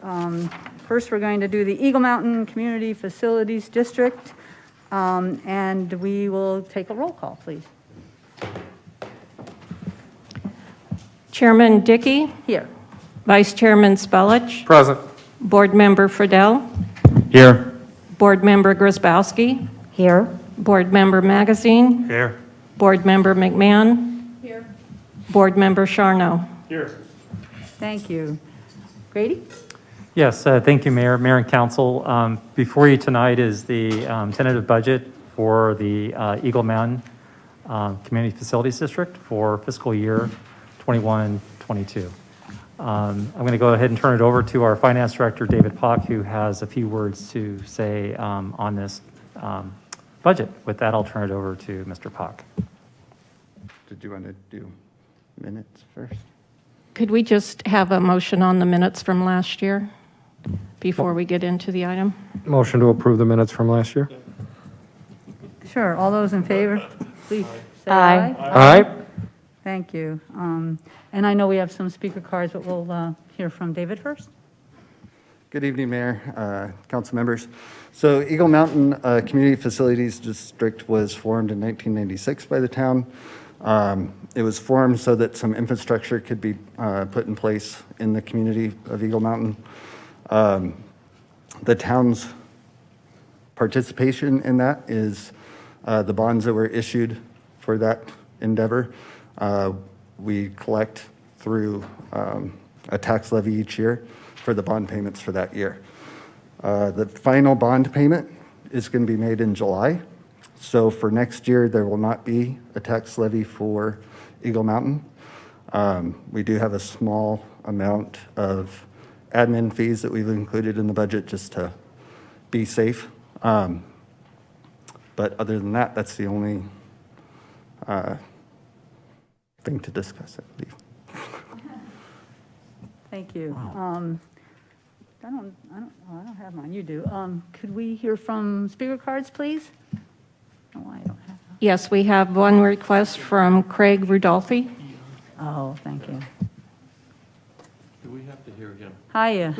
First, we're going to do the Eagle Mountain Community Facilities District, and we will take a roll call, please. Chairman Dickey. Here. Vice Chairman Spellich. Present. Board Member Friedel. Here. Board Member Grzybowski. Here. Board Member Magazine. Here. Board Member McMahon. Here. Board Member Charno. Here. Thank you. Grady? Yes, thank you, Mayor and Council. Before you tonight is the tentative budget for the Eagle Mountain Community Facilities District for fiscal year 21-22. I'm going to go ahead and turn it over to our Finance Director, David Pock, who has a few words to say on this budget. With that, I'll turn it over to Mr. Pock. Did you want to do minutes first? Could we just have a motion on the minutes from last year before we get into the item? Motion to approve the minutes from last year. Sure. All those in favor, please say Aye. Aye. Thank you. And I know we have some speaker cards, but we'll hear from David first. Good evening, Mayor, council members. So Eagle Mountain Community Facilities District was formed in 1996 by the town. It was formed so that some infrastructure could be put in place in the community of Eagle Mountain. The town's participation in that is the bonds that were issued for that endeavor. We collect through a tax levy each year for the bond payments for that year. The final bond payment is going to be made in July. So for next year, there will not be a tax levy for Eagle Mountain. We do have a small amount of admin fees that we've included in the budget just to be safe. But other than that, that's the only thing to discuss, I believe. Thank you. I don't have mine. You do. Could we hear from speaker cards, please? Oh, I don't have them. Yes, we have one request from Craig Rudolphi. Oh, thank you. Do we have to hear him? Hiya.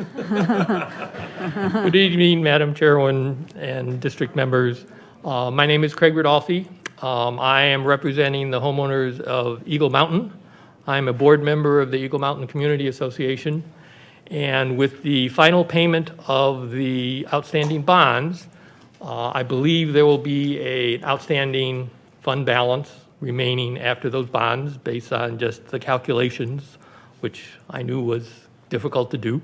Good evening, Madam Chairwoman and district members. My name is Craig Rudolphi. I am representing the homeowners of Eagle Mountain. I'm a board member of the Eagle Mountain Community Association. And with the final payment of the outstanding bonds, I believe there will be an outstanding fund balance remaining after those bonds based on just the calculations, which I knew was difficult to do.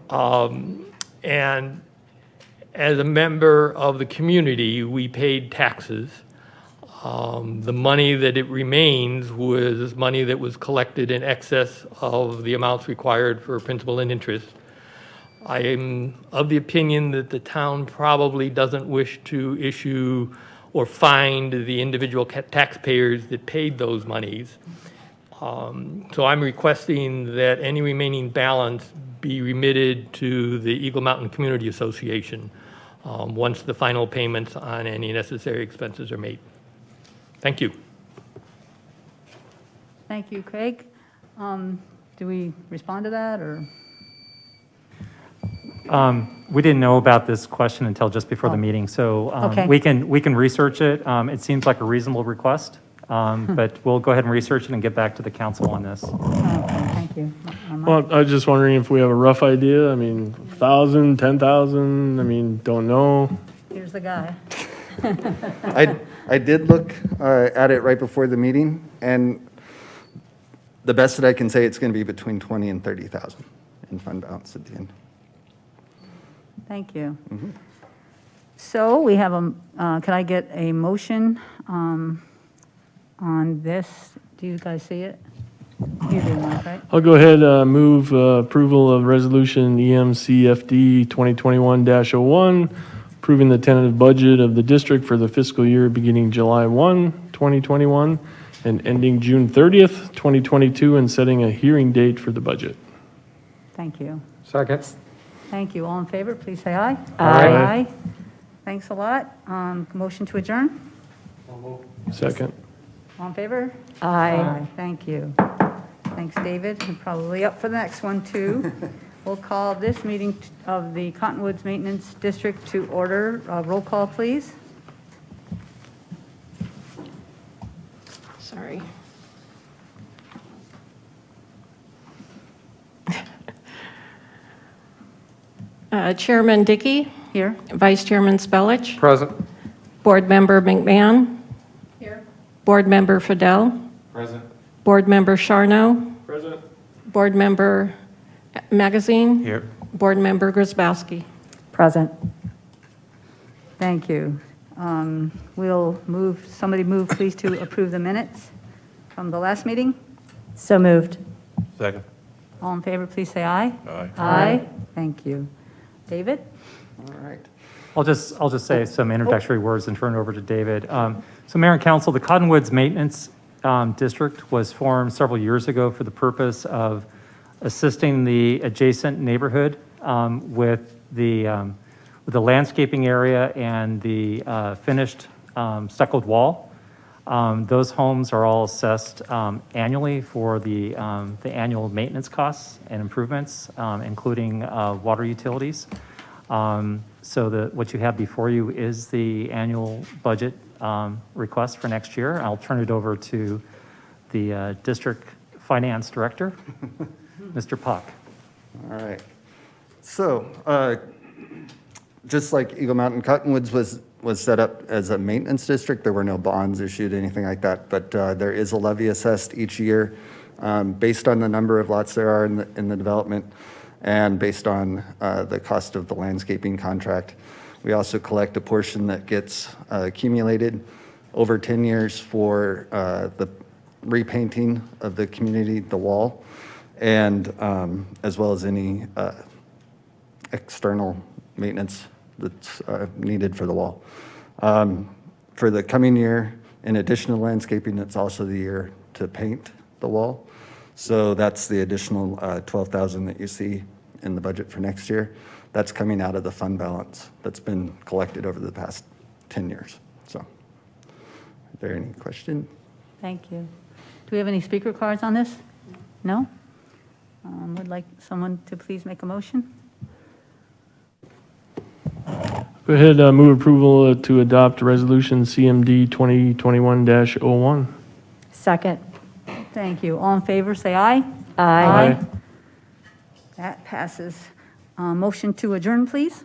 And as a member of the community, we paid taxes. The money that it remains was money that was collected in excess of the amounts required for principal and interest. I am of the opinion that the town probably doesn't wish to issue or fine the individual taxpayers that paid those monies. So I'm requesting that any remaining balance be remitted to the Eagle Mountain Community Association once the final payments on any necessary expenses are made. Thank you. Thank you, Craig. Do we respond to that, or? We didn't know about this question until just before the meeting, so Okay. we can research it. It seems like a reasonable request, but we'll go ahead and research it and get back to the council on this. Okay, thank you. Well, I was just wondering if we have a rough idea. I mean, 1,000, 10,000, I mean, don't know. Here's the guy. I did look at it right before the meeting, and the best that I can say, it's going to be between 20 and 30,000 in fund balance at the end. Thank you. So we have can I get a motion on this? Do you guys see it? You do, Mark, right? I'll go ahead, move approval of resolution EMCFD 2021-01, approving the tentative budget of the district for the fiscal year beginning July 1, 2021, and ending June 30th, 2022, and setting a hearing date for the budget. Thank you. Second. Thank you. All in favor, please say aye. Aye. Thanks a lot. Motion to adjourn? Second. All in favor? Aye. Thank you. Thanks, David. And probably up for the next one, too. We'll call this meeting of the Cottonwoods Maintenance District to order. Roll call, please. Sorry. Chairman Dickey, Here. Vice Chairman Spellich, Present. Board Member McMahon. Here. Board Member Fidel, Present. Board Member Charno, Present. Board Member Magazine, Here. Board Member Grzybowski. Present. Thank you. We'll move, somebody move, please, to approve the minutes from the last meeting. So moved. Second. All in favor, please say aye. Aye. Aye. Thank you. David? All right. I'll just say some introductory words and turn it over to David. So Mayor and Council, the Cottonwoods Maintenance District was formed several years ago for the purpose of assisting the adjacent neighborhood with the landscaping area and the finished stuccoed wall. Those homes are all assessed annually for the annual maintenance costs and improvements, including water utilities. So what you have before you is the annual budget request for next year. I'll turn it over to the District Finance Director, Mr. Puck. All right. So, just like Eagle Mountain, Cottonwoods was set up as a maintenance district. There were no bonds issued, anything like that, but there is a levy assessed each year based on the number of lots there are in the development and based on the cost of the landscaping contract. We also collect a portion that gets accumulated over 10 years for the repainting of the community, the wall, and as well as any external maintenance that's needed for the wall. For the coming year, in addition to landscaping, it's also the year to paint the wall. So that's the additional $12,000 that you see in the budget for next year. That's coming out of the fund balance that's been collected over the past 10 years. So, are there any questions? Thank you. Do we have any speaker cards on this? No? Would like someone to please make a motion? Go ahead, move approval to adopt resolution CMD 2021-01. Second. Thank you. All in favor, say aye. Aye. That passes. Motion to adjourn, please.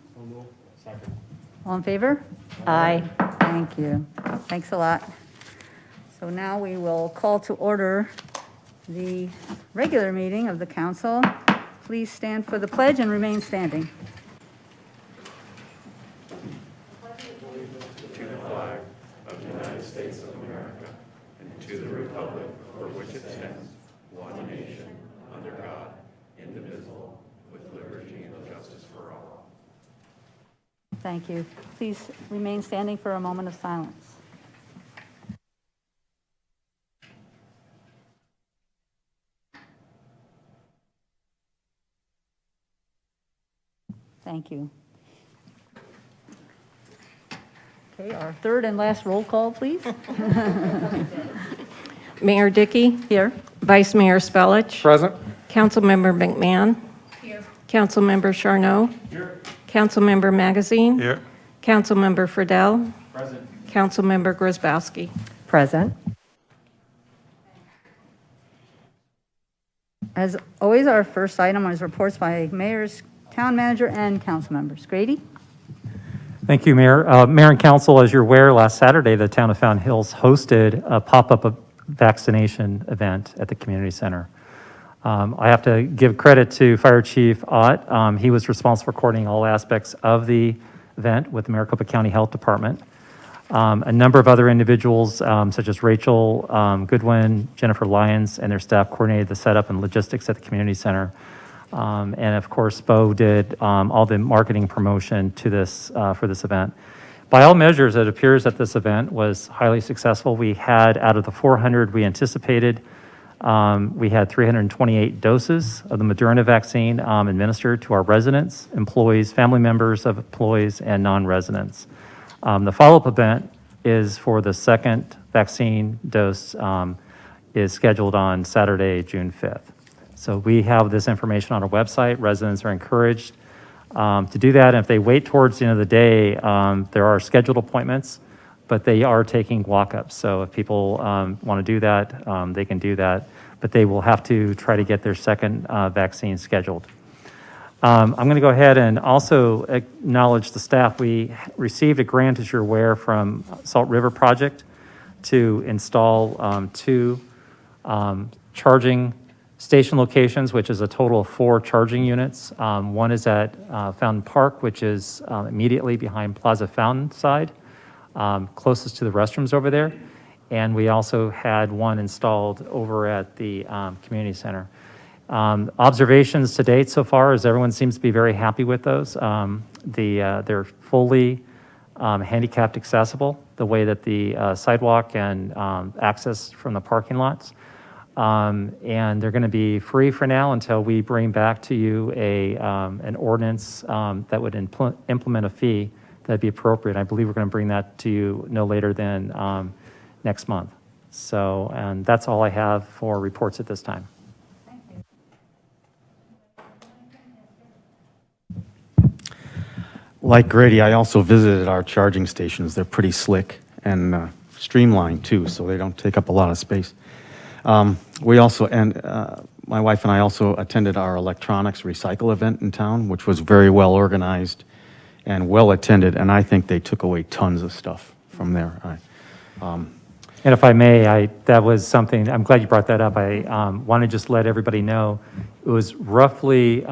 All in favor? Aye. Thank you. Thanks a lot. So now we will call to order the regular meeting of the council. Please stand for the pledge and remain standing. Thank you. Please remain standing for a moment of silence. Thank you. Okay, our third and last roll call, please. Mayor Dickey, Here. Vice Mayor Spellich, Present. Councilmember McMahon. Here. Councilmember Charno. Here. Councilmember Magazine. Here. Councilmember Fidel. Present. Councilmember Grzybowski. Present. As always, our first item is reports by mayors, town manager, and council members. Grady? Thank you, Mayor. Mayor and Council, as you're aware, last Saturday, the town of Fountain Hills hosted a pop-up vaccination event at the community center. I have to give credit to Fire Chief Ott. He was responsible for coordinating all aspects of the event with the Maricopa County Health Department. A number of other individuals, such as Rachel Goodwin, Jennifer Lyons, and their staff coordinated the setup and logistics at the community center. And of course, Bo did all the marketing promotion to this for this event. By all measures, it appears that this event was highly successful. We had, out of the 400 we anticipated, we had 328 doses of the Moderna vaccine administered to our residents, employees, family members of employees, and non-residents. The follow-up event is for the second vaccine dose is scheduled on Saturday, June 5th. So we have this information on our website. Residents are encouraged to do that. And if they wait towards the end of the day, there are scheduled appointments, but they are taking walk-ups. So if people want to do that, they can do that, but they will have to try to get their second vaccine scheduled. I'm going to go ahead and also acknowledge the staff. We received a grant, as you're aware, from Salt River Project to install 2 charging station locations, which is a total of 4 charging units. One is at Fountain Park, which is immediately behind Plaza Fountain side, closest to the restrooms over there. And we also had one installed over at the community center. Observations to date so far is everyone seems to be very happy with those. They're fully handicapped accessible, the way that the sidewalk and access from the parking lots. And they're going to be free for now until we bring back to you an ordinance that would implement a fee that'd be appropriate. I believe we're going to bring that to you no later than next month. So, and that's all I have for reports at this time. Like Grady, I also visited our charging stations. They're pretty slick and streamlined too, so they don't take up a lot of space. We also, my wife and I also attended our electronics recycle event in town, which was very well organized and well attended, and I think they took away tons of stuff from there. And if I may, that was something, I'm glad you brought that up. I want to just let everybody know, it was roughly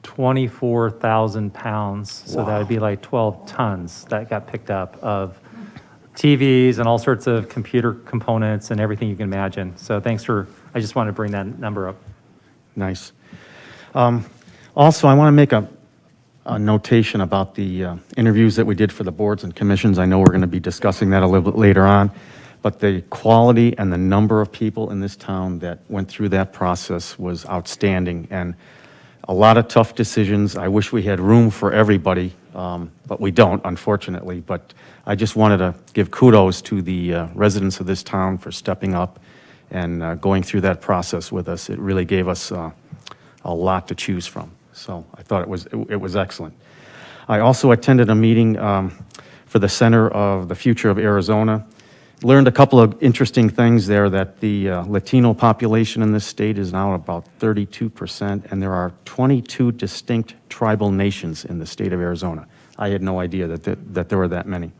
24,000 pounds, so that would be like 12 tons that got picked up of TVs and all sorts of computer components and everything you can imagine. So thanks for, I just wanted to bring that number up. Nice. Also, I want to make a notation about the interviews that we did for the boards and commissions. I know we're going to be discussing that a little bit later on, but the quality and the number of people in this town that went through that process was outstanding, and a lot of tough decisions. I wish we had room for everybody, but we don't, unfortunately. But I just wanted to give kudos to the residents of this town for stepping up and going through that process with us. It really gave us a lot to choose from. So I thought it was excellent. I also attended a meeting for the Center of the Future of Arizona. Learned a couple of interesting things there, that the Latino population in this state is now about 32%, and there are 22 distinct tribal nations in the state of Arizona. I had no idea that there were that many.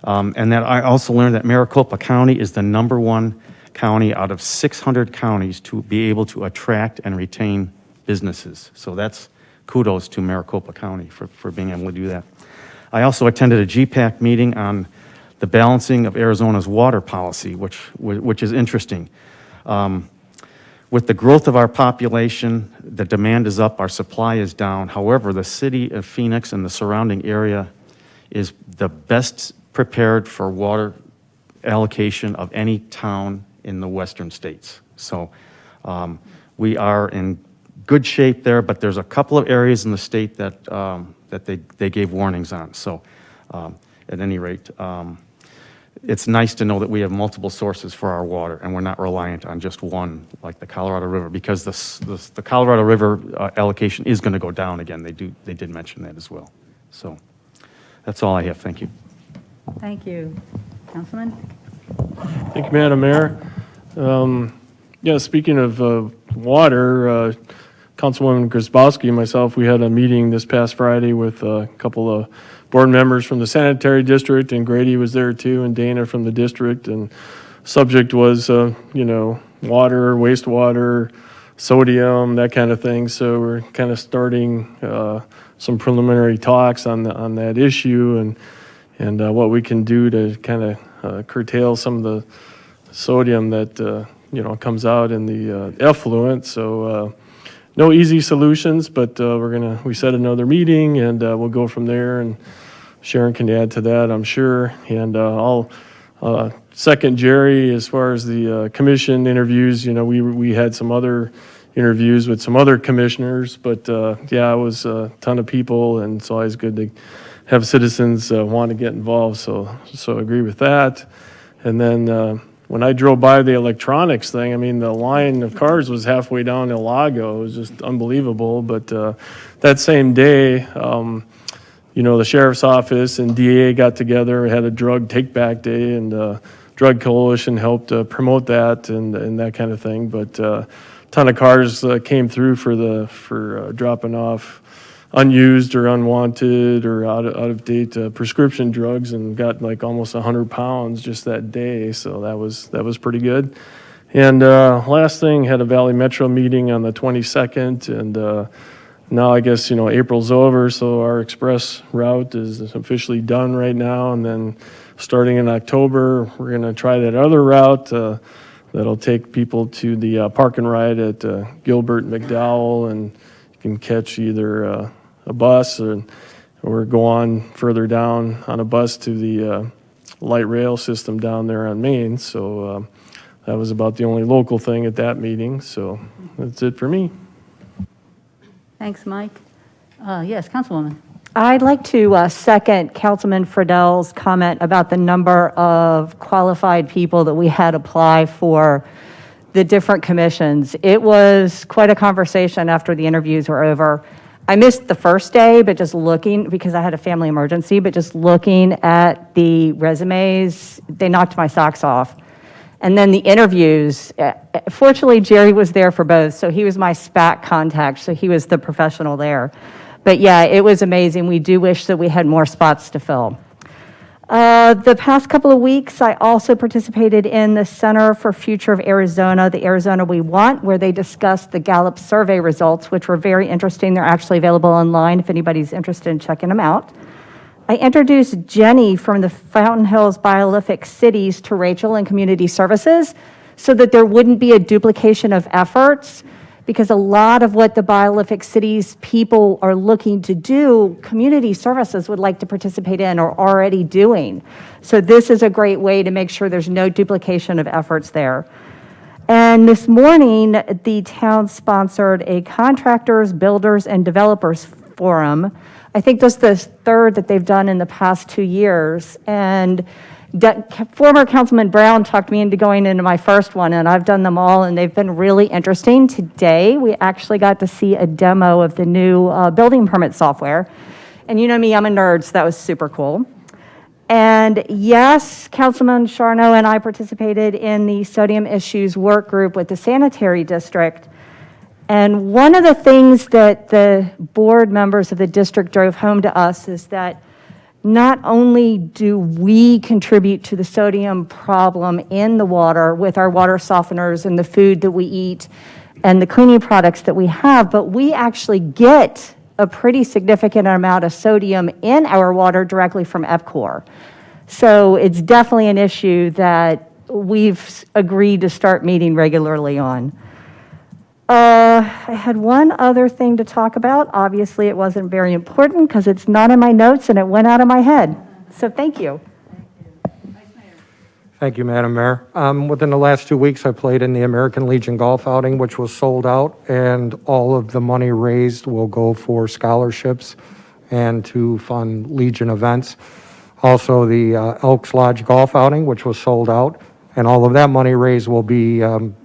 And that I also learned that Maricopa County is the #1 county out of 600 counties to be able to attract and retain businesses. So that's kudos to Maricopa County for being able to do that. I also attended a GPAC meeting on the balancing of Arizona's water policy, which is interesting. With the growth of our population, the demand is up, our supply is down. However, the city of Phoenix and the surrounding area is the best prepared for water allocation of any town in the western states. So we are in good shape there, but there's a couple of areas in the state that they gave warnings on. So at any rate, it's nice to know that we have multiple sources for our water, and we're not reliant on just one, like the Colorado River, because the Colorado River allocation is going to go down again. They did mention that as well. So that's all I have. Thank you. Thank you. Councilman? Thank you, Madam Mayor. Yeah, speaking of water, Councilwoman Grzybowski and myself, we had a meeting this past Friday with a couple of board members from the sanitary district, and Grady was there too, and Dana from the district, and subject was, water, wastewater, sodium, that kind of thing. So we're kind of starting some preliminary talks on that issue and what we can do to kind of curtail some of the sodium that, comes out in the effluent. So no easy solutions, but we set another meeting, and we'll go from there, and Sharon can add to that, I'm sure. And I'll second Jerry as far as the commission interviews. We had some other interviews with some other commissioners, but yeah, it was a ton of people, and it's always good to have citizens want to get involved. So I agree with that. And then when I drove by the electronics thing, I mean, the line of cars was halfway down El Lago. It was just unbelievable. But that same day, the sheriff's office and DA got together, had a drug take-back day, and Drug Coalition helped promote that and that kind of thing. But a ton of cars came through for dropping off unused or unwanted or out of date prescription drugs, and got like almost 100 pounds just that day. So that was pretty good. And last thing, had a Valley Metro meeting on the 22nd, and now I guess April's over, so our express route is officially done right now. And then starting in October, we're going to try that other route that'll take people to the park and ride at Gilbert and McDowell, and you can catch either a bus or go on further down on a bus to the light rail system down there on Main. So that was about the only local thing at that meeting. So that's it for me. Thanks, Mike. Yes, Councilwoman. I'd like to second Councilman Friedel's comment about the number of qualified people that we had apply for the different commissions. It was quite a conversation after the interviews were over. I missed the first day, but just looking, because I had a family emergency, but just looking at the resumes, they knocked my socks off. And then the interviews, fortunately, Jerry was there for both, so he was my SPAC contact, so he was the professional there. But yeah, it was amazing. We do wish that we had more spots to fill. The past couple of weeks, I also participated in the Center for Future of Arizona, the Arizona We Want, where they discussed the Gallup survey results, which were very interesting. They're actually available online if anybody's interested in checking them out. I introduced Jenny from the Fountain Hills Biolithic Cities to Rachel in Community Services so that there wouldn't be a duplication of efforts, because a lot of what the Biolithic Cities people are looking to do, Community Services would like to participate in or already doing. So this is a great way to make sure there's no duplication of efforts there. And this morning, the town sponsored a contractors, builders, and developers forum. I think this is the third that they've done in the past 2 years. And former Councilman Brown talked me into going into my first one, and I've done them all, and they've been really interesting. Today, we actually got to see a demo of the new building permit software. And you know me, I'm a nerd, so that was super cool. And yes, Councilman Charno and I participated in the sodium issues work group with the sanitary district. And one of the things that the board members of the district drove home to us is that not only do we contribute to the sodium problem in the water with our water softeners and the food that we eat and the cleaning products that we have, but we actually get a pretty significant amount of sodium in our water directly from EPCOR. So it's definitely an issue that we've agreed to start meeting regularly on. I had one other thing to talk about. Obviously, it wasn't very important because it's not in my notes and it went out of my head. So thank you. Thank you, Madam Mayor. Within the last 2 weeks, I played in the American Legion golf outing, which was sold out, and all of the money raised will go for scholarships and to fund Legion events. Also, the Elks Lodge golf outing, which was sold out, and all of that money raised will be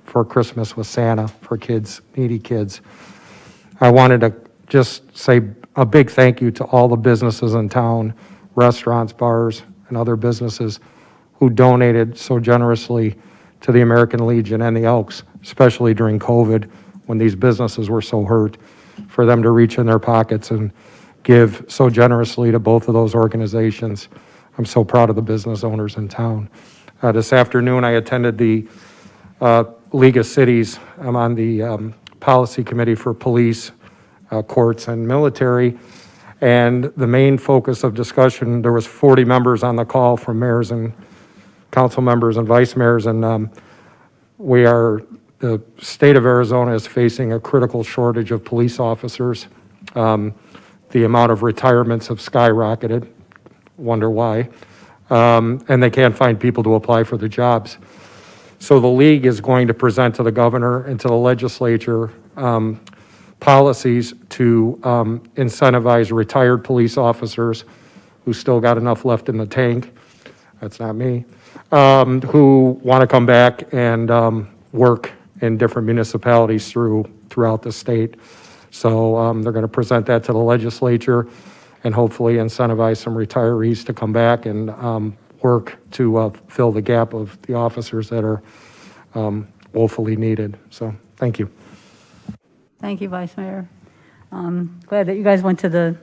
for Christmas with Santa for kids, needy kids. I wanted to just say a big thank you to all the businesses in town, restaurants, bars, and other businesses who donated so generously to the American Legion and the Elks, especially during COVID when these businesses were so hurt, for them to reach in their pockets and give so generously to both of those organizations. I'm so proud of the business owners in town. This afternoon, I attended the League of Cities. I'm on the policy committee for police, courts, and military. And the main focus of discussion, there was 40 members on the call from mayors and council members and vice mayors. And the state of Arizona is facing a critical shortage of police officers. The amount of retirements have skyrocketed. Wonder why. And they can't find people to apply for the jobs. So the league is going to present to the governor and to the legislature policies to incentivize retired police officers who still got enough left in the tank, that's not me, who want to come back and work in different municipalities throughout the state. So they're going to present that to the legislature and hopefully incentivize some retirees to come back and work to fill the gap of the officers that are woefully needed. So thank you. Thank you, Vice Mayor. Glad that you guys went to the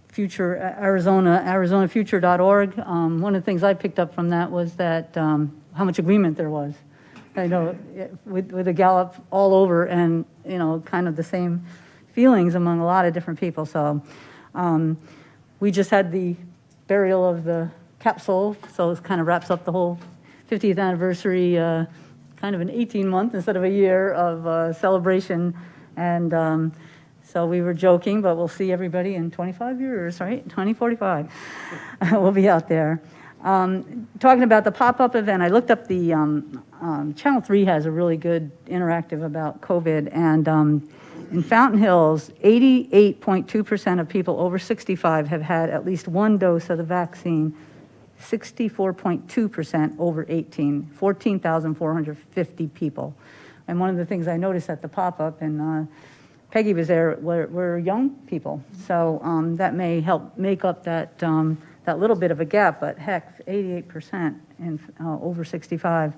future arizonafuture.org. One of the things I picked up from that was that how much agreement there was. I know with the Gallup all over, and kind of the same feelings among a lot of different people. So we just had the burial of the capsule, so it kind of wraps up the whole 50th anniversary, kind of an 18-month instead of a year of celebration. And so we were joking, but we'll see everybody in 25 years, right? 2045. We'll be out there. Talking about the pop-up event, I looked up the, Channel 3 has a really good interactive about COVID, and in Fountain Hills, 88.2% of people over 65 have had at least one dose of the vaccine, 64.2% over 18, 14,450 people. And one of the things I noticed at the pop-up, and Peggy was there, were young people. So that may help make up that, that little bit of a gap, but heck, 88% in over 65.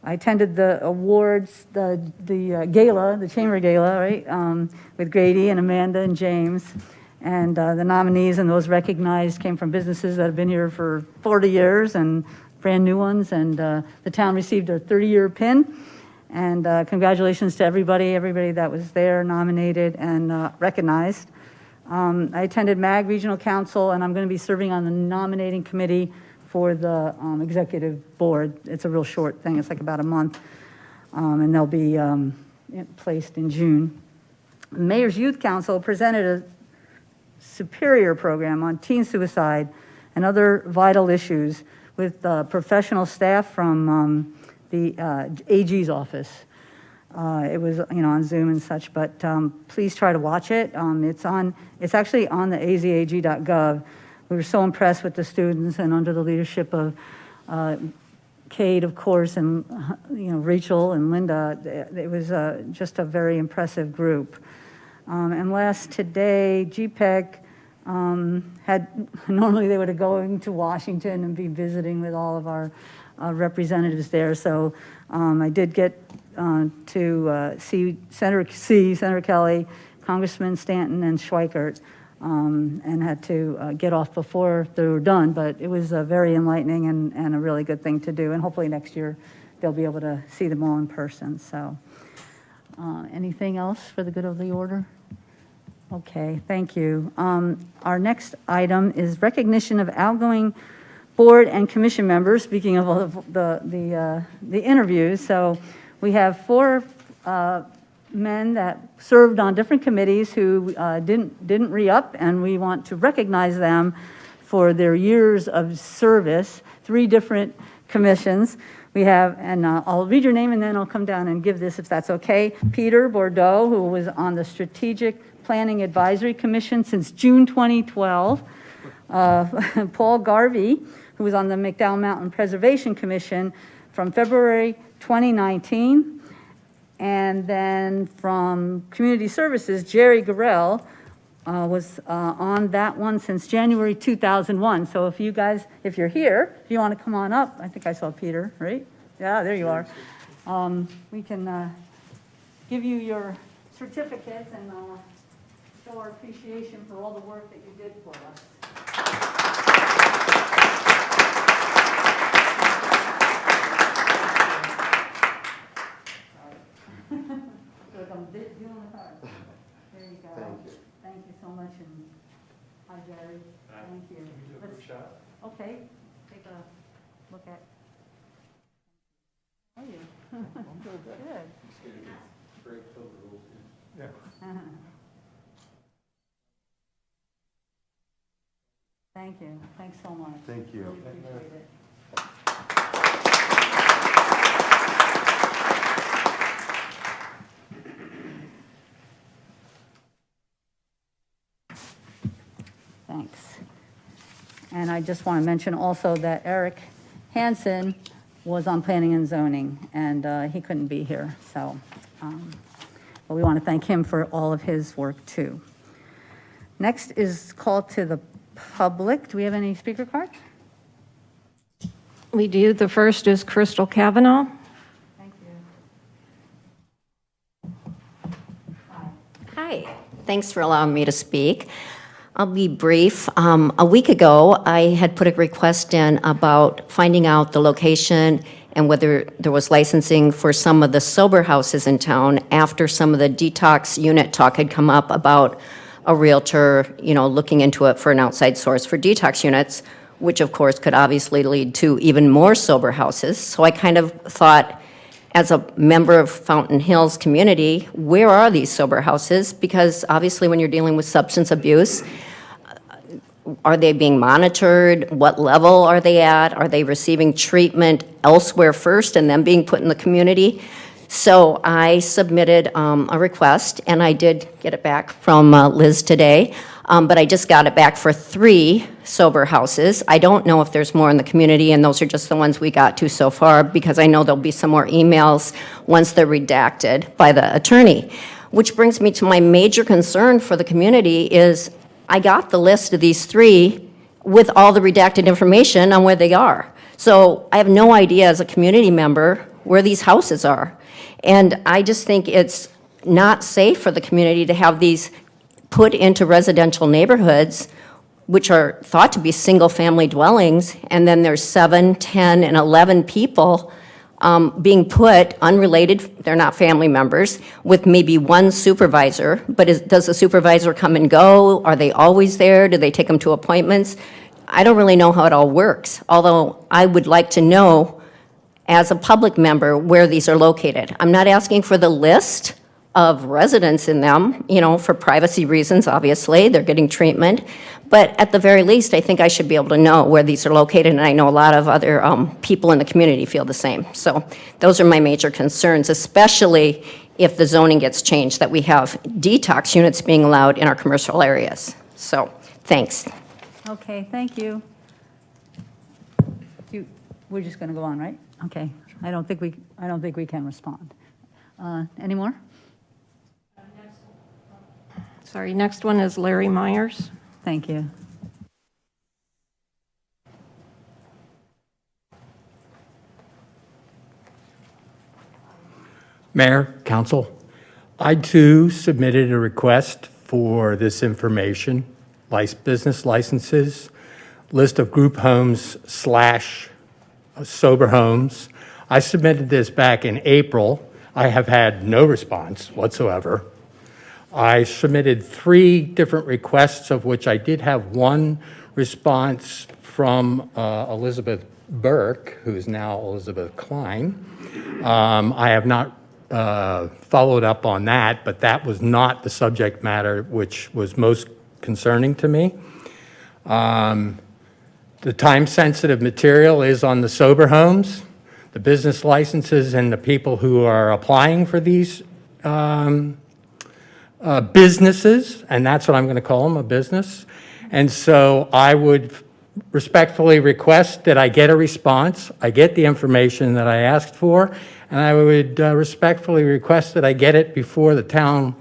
I attended the awards, the gala, the chamber gala, right, with Grady and Amanda and James. And the nominees and those recognized came from businesses that have been here for 40 years and brand new ones. And the town received a 30-year pin. And congratulations to everybody that was there, nominated and recognized. I attended MAG Regional Council, and I'm going to be serving on the nominating committee for the executive board. It's a real short thing. It's like about a month, and they'll be placed in June. Mayor's Youth Council presented a superior program on teen suicide and other vital issues with professional staff from the AG's office. It was, on Zoom and such, but please try to watch it. It's actually on the azag.gov. We were so impressed with the students, and under the leadership of Kate, of course, and Rachel and Linda. It was just a very impressive group. And last today, gpac normally they would have going to Washington and be visiting with all of our representatives there. So I did get to see Senator Kelly, Congressman Stanton, and Schweikert, and had to get off before they were done. But it was very enlightening and a really good thing to do. And hopefully next year they'll be able to see them all in person. So anything else for the good of the order? Okay, thank you. Our next item is recognition of outgoing board and commission members. Speaking of the interviews, so we have 4 men that served on different committees who didn't re-up, and we want to recognize them for their years of service. 3 different commissions. We have, and I'll read your name and then I'll come down and give this if that's okay. Peter Bordeaux, who was on the Strategic Planning Advisory Commission since June 2012. Paul Garvey, who was on the McDowell Mountain Preservation Commission from February 2019. And then from Community Services, Jerry Garrell was on that one since January 2001. So if you guys, if you're here, if you want to come on up, I think I saw Peter, right? Yeah, there you are. We can give you your certificates and show our appreciation for all the work that you did for us. There you go. Thank you. Thank you so much, and hi, Jerry. Thank you. Okay, take a look at. How are you? Good. Yeah. Thank you. Thanks so much. Thank you. Really appreciate it. Thanks. And I just want to mention also that Eric Hansen was on Planning and Zoning, and he couldn't be here, so, but we want to thank him for all of his work, too. Next is call to the public. Do we have any speaker cards? We do. The first is Crystal Kavanaugh. Thank you. Hi, thanks for allowing me to speak. I'll be brief. A week ago, I had put a request in about finding out the location and whether there was licensing for some of the sober houses in town after some of the detox unit talk had come up about a realtor, looking into it for an outside source for detox units, which of course could obviously lead to even more sober houses. So I kind of thought, as a member of Fountain Hills community, where are these sober houses? Because obviously when you're dealing with substance abuse, are they being monitored? What level are they at? Are they receiving treatment elsewhere first and then being put in the community? So I submitted a request, and I did get it back from Liz today, but I just got it back for 3 sober houses. I don't know if there's more in the community, and those are just the ones we got to so far, because I know there'll be some more emails once they're redacted by the attorney. Which brings me to my major concern for the community is I got the list of these 3 with all the redacted information on where they are. So I have no idea as a community member where these houses are. And I just think it's not safe for the community to have these put into residential neighborhoods, which are thought to be single-family dwellings, and then there's 7, 10, and 11 people being put, unrelated, they're not family members, with maybe 1 supervisor. But does the supervisor come and go? Are they always there? Do they take them to appointments? I don't really know how it all works, although I would like to know, as a public member, where these are located. I'm not asking for the list of residents in them, for privacy reasons, obviously, they're getting treatment. But at the very least, I think I should be able to know where these are located, and I know a lot of other people in the community feel the same. So those are my major concerns, especially if the zoning gets changed, that we have detox units being allowed in our commercial areas. So, thanks. Okay, thank you. We're just going to go on, right? Okay. I don't think we can respond. Any more? Sorry, next one is Larry Myers. Thank you. Mayor, Council, I too submitted a request for this information, business licenses, list of group homes / sober homes. I submitted this back in April. I have had no response whatsoever. I submitted 3 different requests, of which I did have 1 response from Elizabeth Burke, who is now Elizabeth Klein. I have not followed up on that, but that was not the subject matter which was most concerning to me. The time-sensitive material is on the sober homes, the business licenses, and the people who are applying for these businesses, and that's what I'm going to call them, a business. And so I would respectfully request that I get a response, I get the information that I asked for, and I would respectfully request that I get it before the town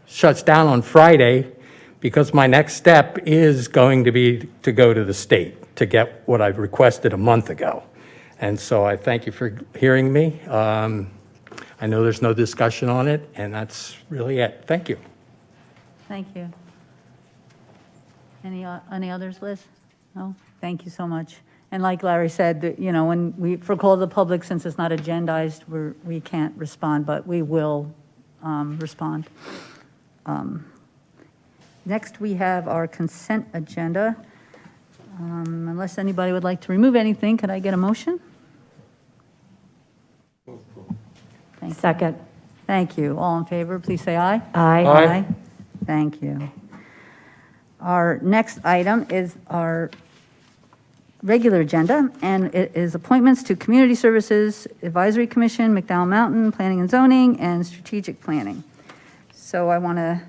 shuts down on Friday, because my next step is going to be to go to the state to get what I've requested a month ago. And so I thank you for hearing me. I know there's no discussion on it, and that's really it. Thank you. Thank you. Any others, Liz? No? Thank you so much. And like Larry said, when for call of the public, since it's not agendized, we can't respond, but we will respond. Next, we have our consent agenda. Unless anybody would like to remove anything, could I get a motion? Second. Thank you. All in favor, please say aye. Aye. Thank you. Our next item is our regular agenda, and it is appointments to Community Services Advisory Commission, McDowell Mountain, Planning and Zoning, and Strategic Planning. So I want to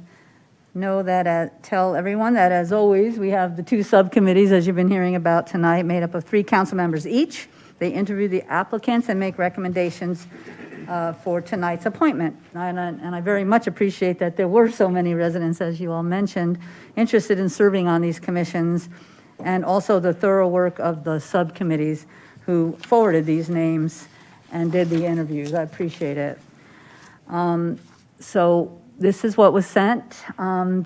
know that, tell everyone that, as always, we have the two subcommittees, as you've been hearing about tonight, made up of 3 council members each. They interview the applicants and make recommendations for tonight's appointment. And I very much appreciate that there were so many residents, as you all mentioned, interested in serving on these commissions, and also the thorough work of the subcommittees who forwarded these names and did the interviews. I appreciate it. So this is what was sent.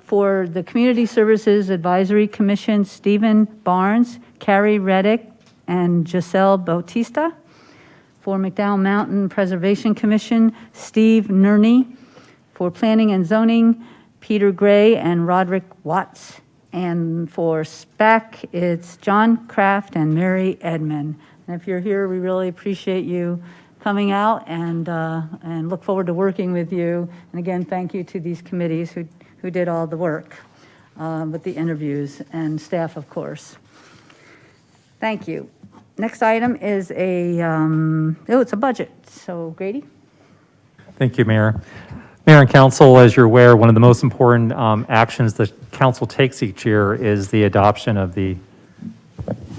For the Community Services Advisory Commission, Stephen Barnes, Carrie Reddick, and Giselle Bautista. For McDowell Mountain Preservation Commission, Steve Nerney. For Planning and Zoning, Peter Gray and Roderick Watts. And for SPAC, it's John Kraft and Mary Edmond. And if you're here, we really appreciate you coming out and look forward to working with you. And again, thank you to these committees who did all the work with the interviews, and staff, of course. Thank you. Next item is it's a budget. So Grady? Thank you, Mayor. Mayor and Council, as you're aware, one of the most important actions the Council takes each year is the adoption of the...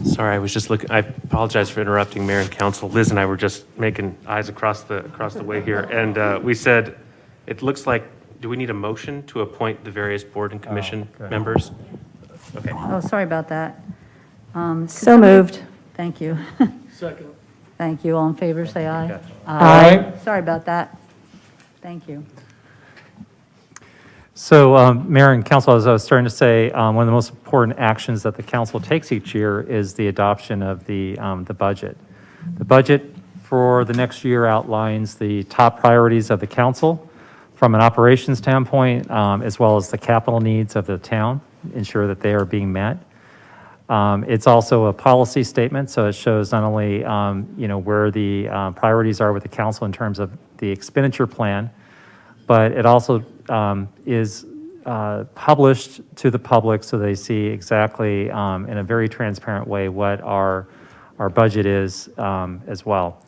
Sorry, I was just looking. I apologize for interrupting, Mayor and Council. Liz and I were just making eyes across the way here, and we said, it looks like, do we need a motion to appoint the various board and commission members? Okay. Oh, sorry about that. So moved. Thank you. Second. Thank you. All in favor, say aye. Aye. Sorry about that. Thank you. So, Mayor and Council, as I was starting to say, one of the most important actions that the Council takes each year is the adoption of the budget. The budget for the next year outlines the top priorities of the Council from an operations standpoint, as well as the capital needs of the town, ensure that they are being met. It's also a policy statement, so it shows not only where the priorities are with the Council in terms of the expenditure plan, but it also is published to the public so they see exactly in a very transparent way what our budget is as well.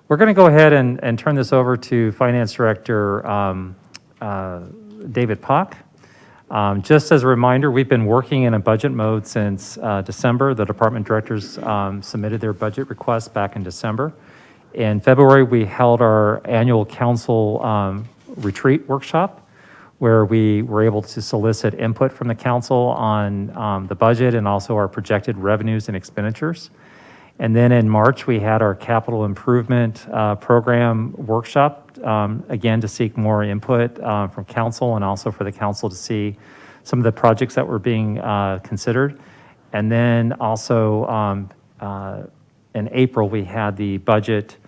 We're going to go ahead and turn this over to Finance Director David Pock. Just as a reminder, we've been working in a budget mode since December. The department directors submitted their budget requests back in December. In February, we held our annual council retreat workshop, where we were able to solicit input from the council on the budget and also our projected revenues and expenditures. And then in March, we had our capital improvement program workshop, again, to seek more input from council and also for the council to see some of the projects that were being considered. And then also in April, we had the budget,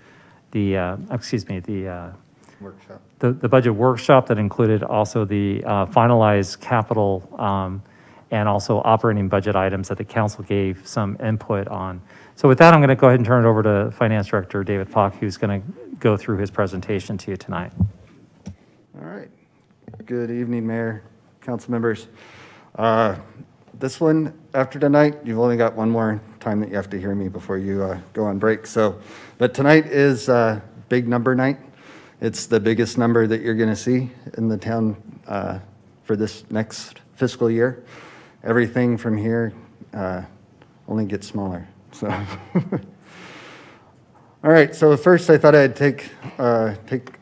Workshop. the budget workshop that included also the finalized capital and also operating budget items that the council gave some input on. So with that, I'm going to go ahead and turn it over to Finance Director David Pock, who's going to go through his presentation to you tonight. All right. Good evening, Mayor, council members. This one, after tonight, you've only got one more time that you have to hear me before you go on break. But tonight is big number night. It's the biggest number that you're going to see in the town for this next fiscal year. Everything from here only gets smaller. So, all right. So first, I thought I'd take a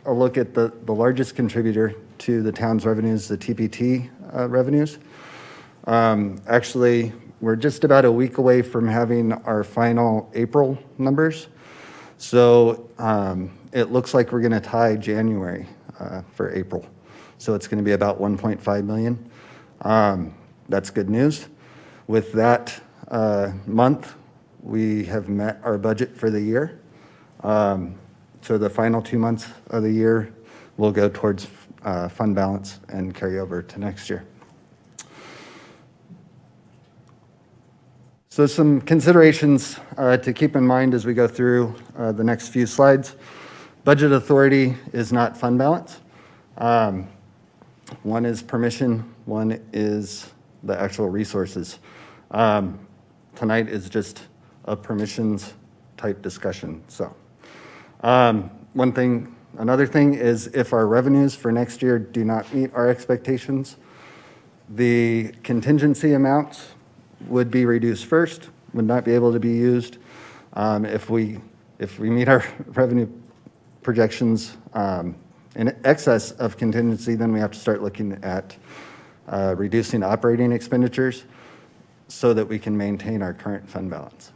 look at the largest contributor to the town's revenues, the TPT revenues. Actually, we're just about a week away from having our final April numbers. So it looks like we're going to tie January for April. So it's going to be about 1.5 million. That's good news. With that month, we have met our budget for the year. So the final 2 months of the year will go towards fund balance and carry over to next year. So some considerations to keep in mind as we go through the next few slides. Budget authority is not fund balance. One is permission, one is the actual resources. Tonight is just a permissions type discussion. So another thing is if our revenues for next year do not meet our expectations, The contingency amounts would be reduced first, would not be able to be used. If we meet our revenue projections in excess of contingency, then we have to start looking at reducing operating expenditures so that we can maintain our current fund balance.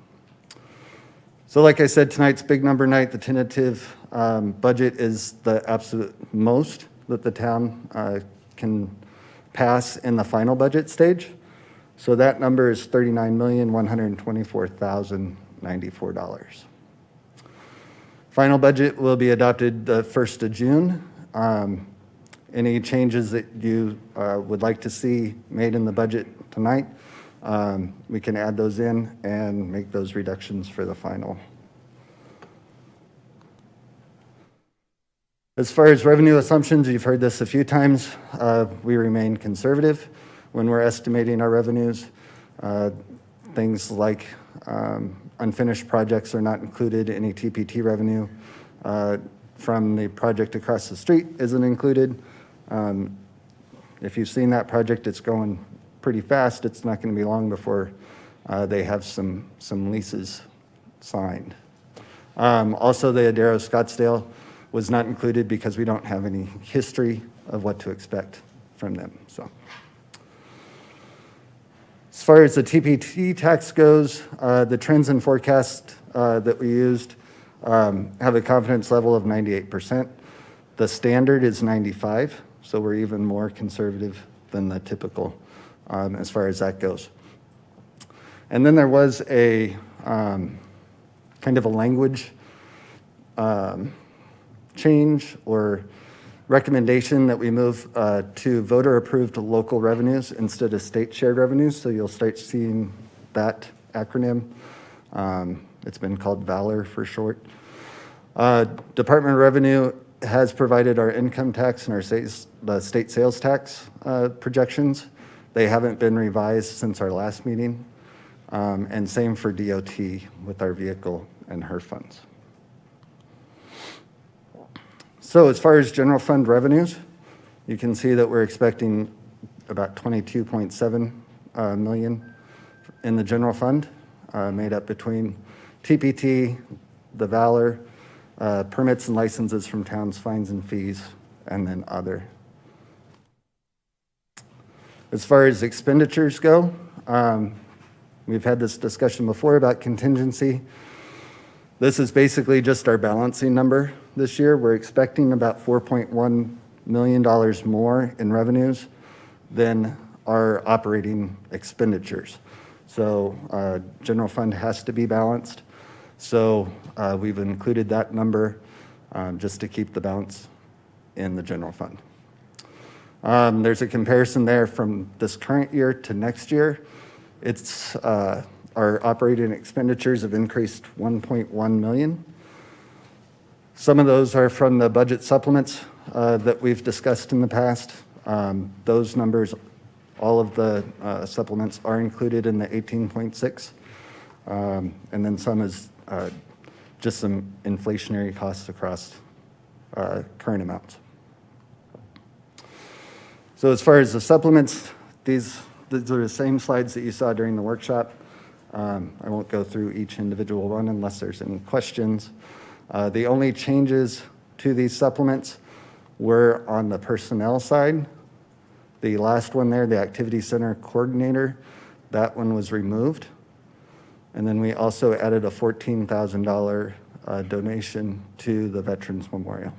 So like I said, tonight's big number night. The tentative budget is the absolute most that the town can pass in the final budget stage. So that number is $39,124,094. Final budget will be adopted the 1st of June. Any changes that you would like to see made in the budget tonight, we can add those in and make those reductions for the final. As far as revenue assumptions, you've heard this a few times. We remain conservative when we're estimating our revenues. Things like unfinished projects are not included. Any TPT revenue from the project across the street isn't included. If you've seen that project, it's going pretty fast. It's not going to be long before they have some leases signed. Also, the Adero Scottsdale was not included because we don't have any history of what to expect from them. So, as far as the TPT tax goes, the trends and forecast that we used have a confidence level of 98%. The standard is 95, so we're even more conservative than the typical as far as that goes. And then there was a kind of a language change or recommendation that we move to voter-approved local revenues instead of state-shared revenues. So you'll start seeing that acronym. It's been called VALOR for short. Department of Revenue has provided our income tax and our the state sales tax projections. They haven't been revised since our last meeting. And same for DOT with our vehicle and HERF funds. So as far as general fund revenues, you can see that we're expecting about 22.7 million in the general fund, made up between TPT, the VALOR, permits and licenses from towns, fines and fees, and then other. As far as expenditures go, we've had this discussion before about contingency. This is basically just our balancing number this year. We're expecting about $4.1 million more in revenues than our operating expenditures. So general fund has to be balanced. So we've included that number just to keep the balance in the general fund. There's a comparison there from this current year to next year. It's our operating expenditures have increased 1.1 million. Some of those are from the budget supplements that we've discussed in the past. Those numbers, all of the supplements are included in the 18.6. And then some is just some inflationary costs across current amounts. So as far as the supplements, these are the same slides that you saw during the workshop. I won't go through each individual one unless there's any questions. The only changes to these supplements were on the personnel side. The last one there, the Activity Center Coordinator, that one was removed. And then we also added a $14,000 donation to the Veterans Memorial.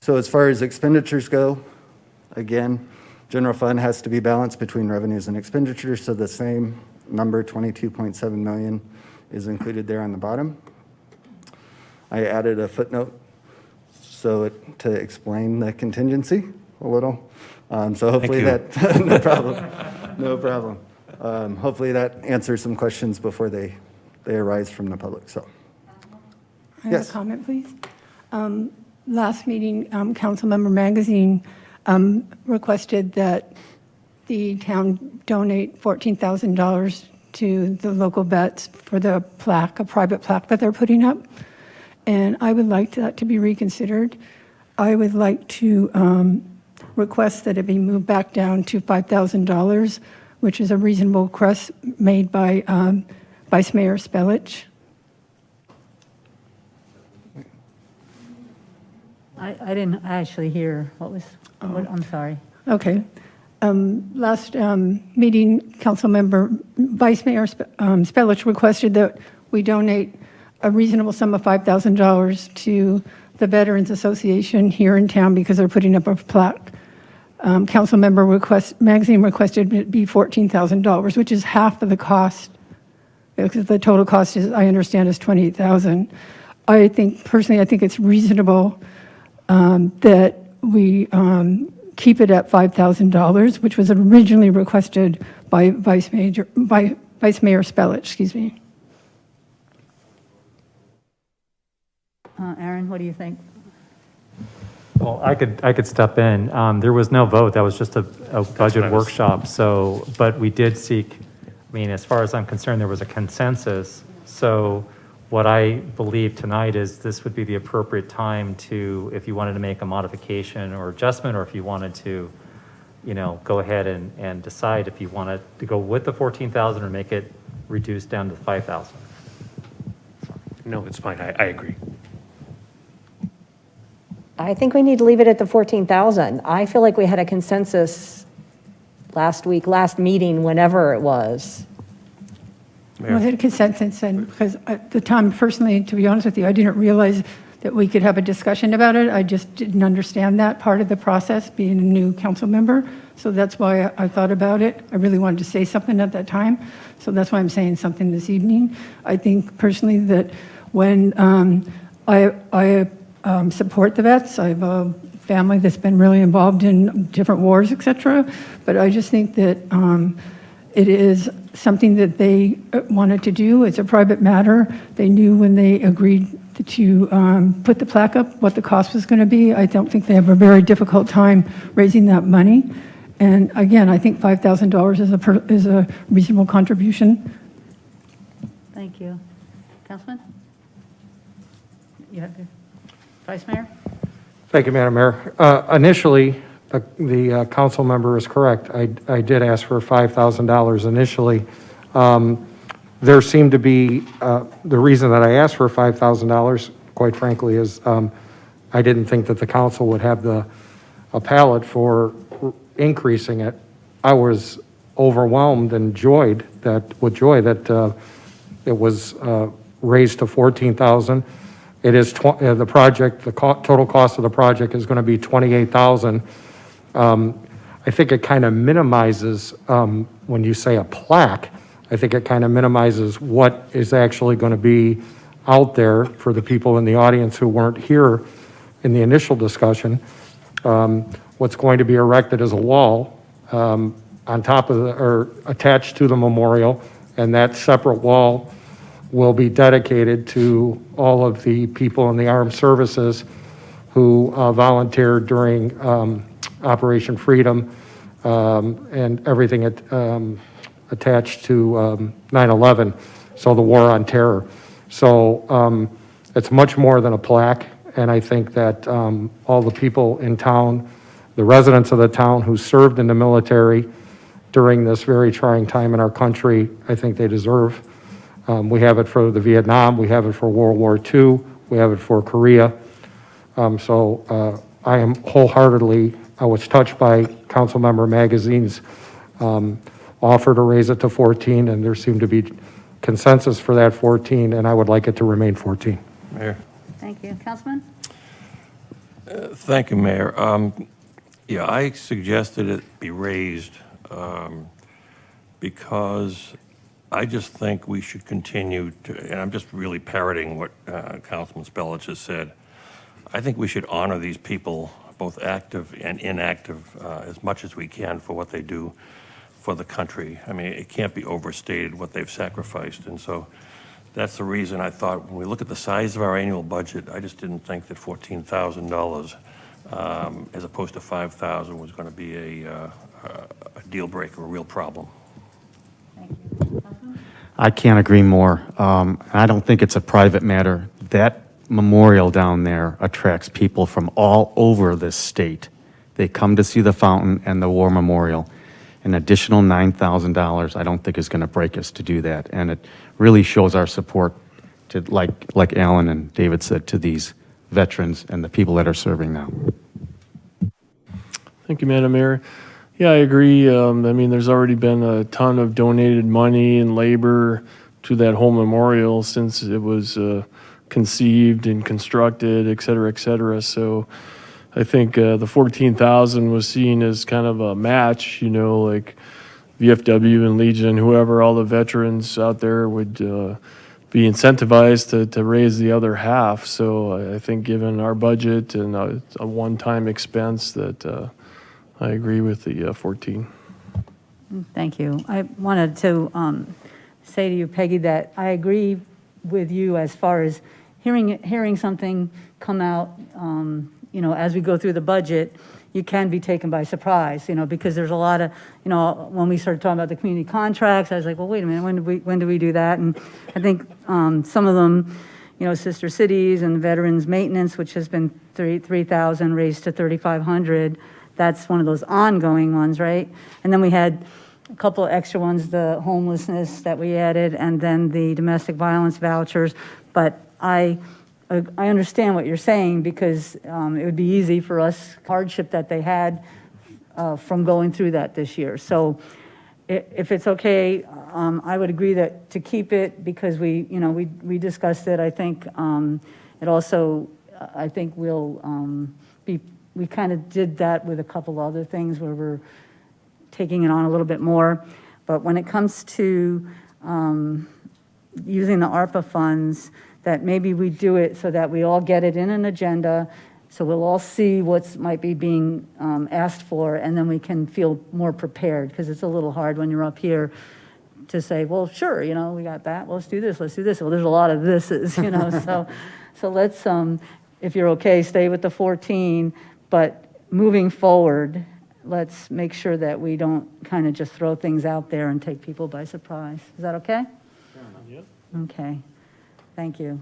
So as far as expenditures go, again, general fund has to be balanced between revenues and expenditures, so the same number, 22.7 million, is included there on the bottom. I added a footnote to explain the contingency a little. So hopefully that, no problem, no problem. Hopefully that answers some questions before they arise from the public, so. I have Yes. a comment, please. Last meeting, Councilmember Magazine requested that the town donate $14,000 to the local vets for the plaque, a private plaque that they're putting up. And I would like that to be reconsidered. I would like to request that it be moved back down to $5,000, which is a reasonable request made by Vice Mayor Spellich. I didn't actually hear, I'm sorry. Okay. Last meeting, Councilmember Vice Mayor Spellich requested that we donate a reasonable sum of $5,000 to the Veterans Association here in town because they're putting up a plaque. Councilmember Magazine requested it be $14,000, which is half of the cost, because the total cost is, I understand, is $28,000. I think, personally, I think it's reasonable that we keep it at $5,000, which was originally requested by Vice Mayor Spellich, excuse me. Aaron, what do you think? Well, I could step in. There was no vote. That was just a budget workshop. So, but we did seek, I mean, as far as I'm concerned, there was a consensus. So what I believe tonight is this would be the appropriate time to, if you wanted to make a modification or adjustment, or if you wanted to, you know, go ahead and decide if you wanted to go with the 14,000 or make it reduced down to 5,000. No, it's fine. I agree. I think we need to leave it at the 14,000. I feel like we had a consensus last meeting, whenever it was. Was it a consensus? And because at the time, personally, to be honest with you, I didn't realize that we could have a discussion about it. I just didn't understand that part of the process, being a new council member. So that's why I thought about it. I really wanted to say something at that time. So that's why I'm saying something this evening. I think personally that when I support the vets. I have a family that's been really involved in different wars, etc. But I just think that it is something that they wanted to do. It's a private matter. They knew when they agreed to put the plaque up what the cost was going to be. I don't think they have a very difficult time raising that money. And again, I think $5,000 is a reasonable contribution. Thank you. Councilman? You have to. Vice Mayor? Thank you, Madam Mayor. Initially, the council member is correct. I did ask for $5,000 initially. There seemed to be, the reason that I asked for $5,000, quite frankly, is I didn't think that the council would have a palate for increasing it. I was overwhelmed and joy that it was raised to $14,000. It is the project. The total cost of the project is going to be $28,000. I think it kind of minimizes when you say a plaque. I think it kind of minimizes what is actually going to be out there for the people in the audience who weren't here in the initial discussion. What's going to be erected is a wall on top of or attached to the memorial, and that separate wall will be dedicated to all of the people in the armed services who volunteered during Operation Freedom and everything attached to 9/11, so the war on terror. So it's much more than a plaque, and I think that all the people in town, the residents of the town who served in the military during this very trying time in our country, I think they deserve. We have it for the Vietnam, we have it for World War II, we have it for Korea. So I am wholeheartedly, I was touched by Councilmember Magazine's offer to raise it to 14, and there seemed to be consensus for that 14, and I would like it to remain 14. Mayor. Thank you. Councilman? Thank you, Mayor. Yeah, I suggested it be raised because I just think we should continue to, and I'm just really parroting what Councilman Spellich has said. I think we should honor these people, both active and inactive, as much as we can for what they do for the country. I mean, it can't be overstated what they've sacrificed. And so that's the reason I thought when we look at the size of our annual budget, I just didn't think that $14,000 as opposed to $5,000 was going to be a deal breaker, a real problem. Thank you. I can't agree more. I don't think it's a private matter. That memorial down there attracts people from all over this state They come to see the fountain and the war memorial. An additional $9,000, I don't think is going to break us to do that. And it really shows our support to, like Alan and David said, to these veterans and the people that are serving now. Thank you, Madam Mayor. Yeah, I agree. I mean, there's already been a ton of donated money and labor to that whole memorial since it was conceived and constructed, et cetera, et cetera. So I think the 14,000 was seen as kind of a match, you know, like VFW and Legion, whoever, all the veterans out there would be incentivized to raise the other half. So I think given our budget and a one-time expense that I agree with the 14. Thank you. I wanted to say to you, Peggy, that I agree with you as far as hearing something come out, you know, as we go through the budget, you can be taken by surprise, you know, because there's a lot of, you know, when we started talking about the community contracts, I was like, well, wait a minute, when do we do that? And I think some of them, you know, Sister Cities and Veterans Maintenance, which has been 3,000 raised to 3,500. That's one of those ongoing ones, right? And then we had a couple of extra ones, the homelessness that we added, and then the domestic violence vouchers. But I understand what you're saying, because it would be easy for us, hardship that they had from going through that this year. So if it's okay, I would agree that to keep it, because we discussed it. I think it also, I think we'll we kind of did that with a couple other things where we're taking it on a little bit more. But when it comes to using the ARPA funds, that maybe we do it so that we all get it in an agenda, so we'll all see what might be being asked for, and then we can feel more prepared, because it's a little hard when you're up here to say, well, sure, you know, we got that, well, let's do this. Well, there's a lot of thises, you know, so let's, if you're okay, stay with the 14, but moving forward, let's make sure that we don't kind of just throw things out there and take people by surprise. Is that okay? Yep. Okay. Thank you.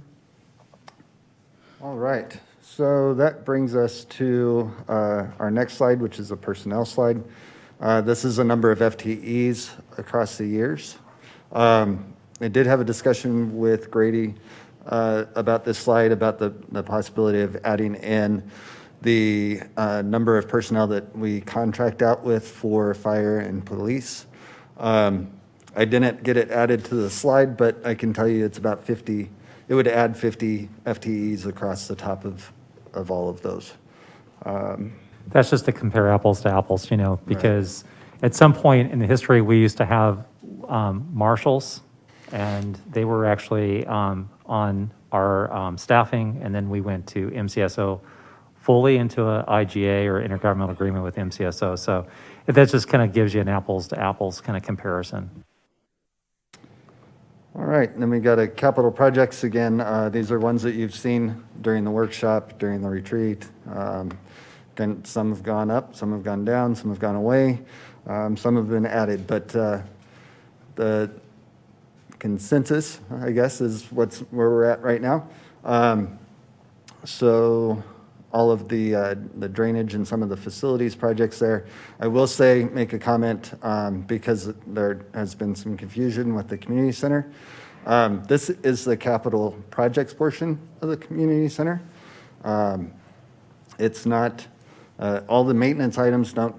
All right. So that brings us to our next slide, which is a personnel slide. This is a number of FTEs across the years. I did have a discussion with Grady about this slide, about the possibility of adding in the number of personnel that we contract out with for fire and police. I didn't get it added to the slide, but I can tell you it's about 50. It would add 50 FTEs across the top of all of those. That's just to compare apples to apples, you know, because at some point in the history, we used to have marshals, and they were actually on our staffing, and then we went to MCSO fully into a IGA or intergovernmental agreement with MCSO. So that just kind of gives you an apples to apples kind of comparison. All right, and then we got a capital projects again. These are ones that you've seen during the workshop, during the retreat. Some have gone up, some have gone down, some have gone away, some have been added, but the consensus, I guess, is where we're at right now. So all of the drainage and some of the facilities projects there. I will say, make a comment, because there has been some confusion with the community center. This is the capital projects portion of the community center. It's not, all the maintenance items don't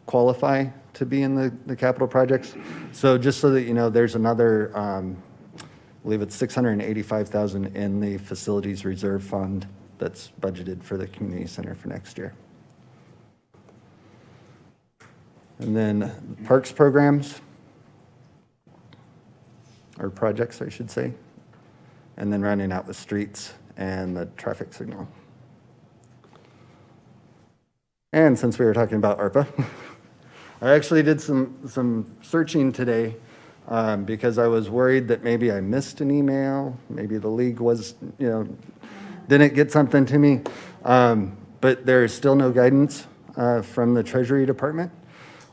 qualify to be in the capital projects. So just so that you know, there's another, I believe it's $685,000 in the facilities reserve fund that's budgeted for the community center for next year. And then parks programs, or projects, I should say. And then rounding out the streets and the traffic signal. And since we were talking about ARPA, I actually did some searching today because I was worried that maybe I missed an email, maybe the league was, didn't get something to me. But there is still no guidance from the Treasury Department.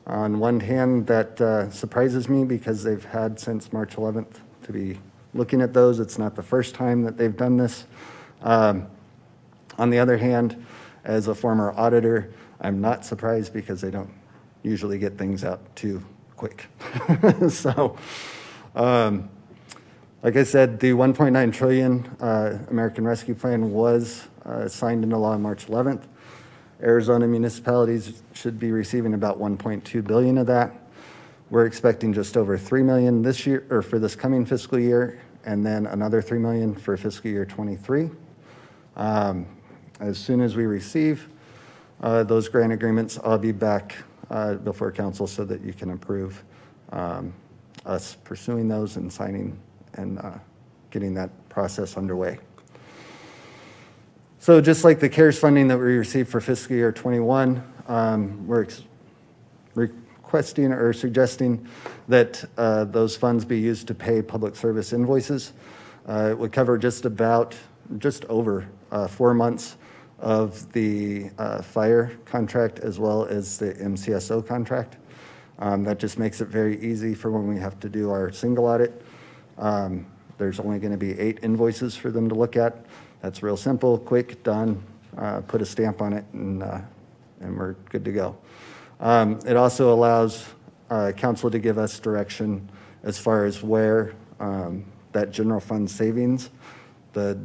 On one hand, that surprises me because they've had since March 11th to be looking at those. It's not the first time that they've done this. On the other hand, as a former auditor, I'm not surprised because they don't usually get things out too quick. So, like I said, the 1.9 trillion American Rescue Plan was signed into law on March 11th. Arizona municipalities should be receiving about 1.2 billion of that. We're expecting just over 3 million this year, or for this coming fiscal year, and then another 3 million for fiscal year 23. As soon as we receive those grant agreements, I'll be back before council so that you can approve us pursuing those and signing and getting that process underway. So just like the CARES funding that we received for fiscal year 21, we're requesting or suggesting that those funds be used to pay public service invoices. It would cover just over 4 months of the fire contract as well as the MCSO contract. That just makes it very easy for when we have to do our single audit. There's only going to be 8 invoices for them to look at. That's real simple, quick, done, put a stamp on it, and we're good to go. It also allows council to give us direction as far as where that general fund savings, the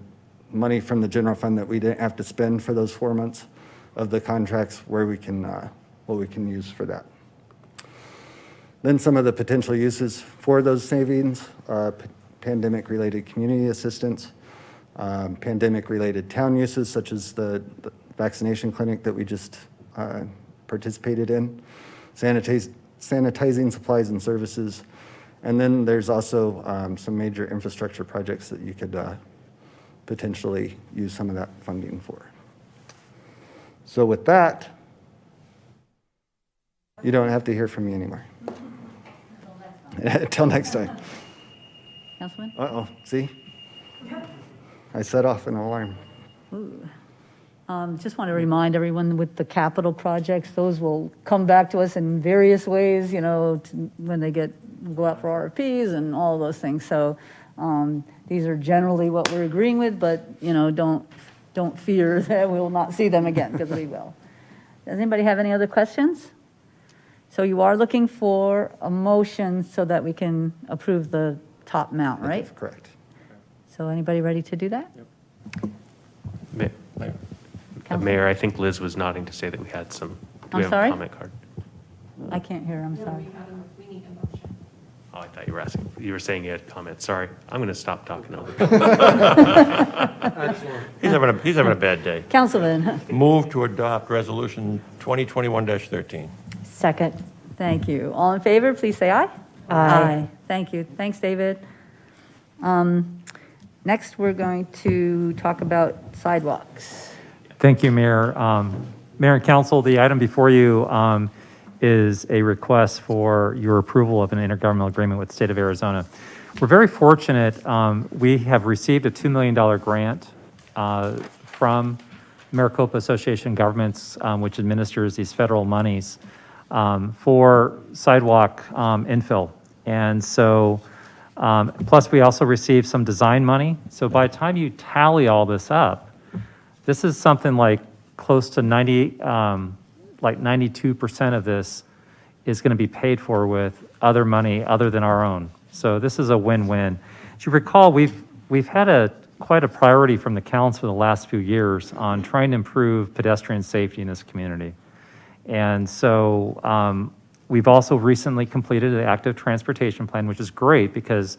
money from the general fund that we didn't have to spend for those 4 months of the contracts, where we can, what we can use for that. Then some of the potential uses for those savings, pandemic-related community assistance, pandemic-related town uses, such as the vaccination clinic that we just participated in, sanitizing supplies and services, and then there's also some major infrastructure projects that you could potentially use some of that funding for. So with that, you don't have to hear from me anymore. Until next time. Councilman? Uh-oh, see? I set off an alarm. Ooh. Just want to remind everyone with the capital projects, those will come back to us in various ways, you know, when they go out for RFPs and all those things. So these are generally what we're agreeing with, but, you know, don't fear that we will not see them again, because we will. Does anybody have any other questions? So you are looking for a motion so that we can approve the top amount, right? That's correct. So anybody ready to do that? Mayor, I think Liz was nodding to say that we had some. Do I'm we have sorry? a comment card? I can't hear, I'm sorry. We need a motion. Oh, I thought you were asking. You were saying you had comments. Sorry. I'm going to stop talking over. He's having a bad day. Councilman? Move to adopt Resolution 2021-13. Second. Thank you. All in favor, please say aye. Aye. Thank you. Thanks, David. Next, we're going to talk about sidewalks. Thank you, Mayor. Mayor and Council, the item before you is a request for your approval of an intergovernmental agreement with the state of Arizona. We're very fortunate. We have received a $2 million grant from Maricopa Association of Governments, which administers these federal monies for sidewalk infill. And so, plus we also received some design money. So by the time you tally all this up, this is something like close to 92% of this is going to be paid for with other money other than our own. So this is a win-win. As you recall, we've had quite a priority from the council for the last few years on trying to improve pedestrian safety in this community. And so we've also recently completed the active transportation plan, which is great because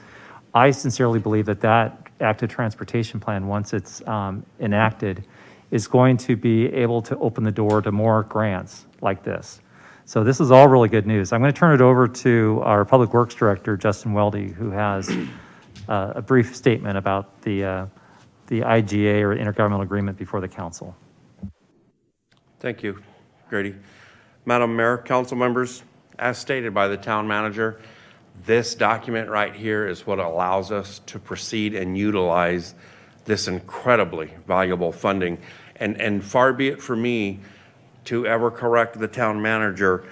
I sincerely believe that active transportation plan, once it's enacted, is going to be able to open the door to more grants like this. So this is all really good news. I'm going to turn it over to our Public Works Director, Justin Weldy, who has a brief statement about the IGA or Intergovernmental Agreement before the council. Thank you, Grady. Madam Mayor, council members, as stated by the town manager, this document right here is what allows us to proceed and utilize this incredibly valuable funding. And far be it for me to ever correct the town manager,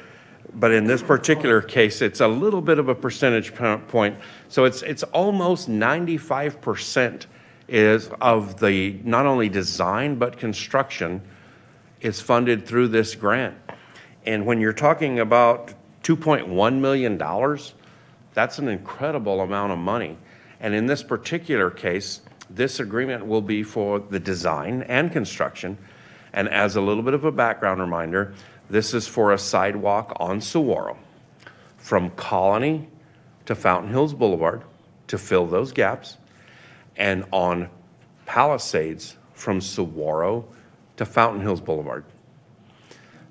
but in this particular case, it's a little bit of a percentage point. So it's almost 95% is of the not only design but construction is funded through this grant. And when you're talking about $2.1 million, that's an incredible amount of money. And in this particular case, this agreement will be for the design and construction. And as a little bit of a background reminder, this is for a sidewalk on Saguaro from Colony to Fountain Hills Boulevard to fill those gaps, and on Palisades from Saguaro to Fountain Hills Boulevard.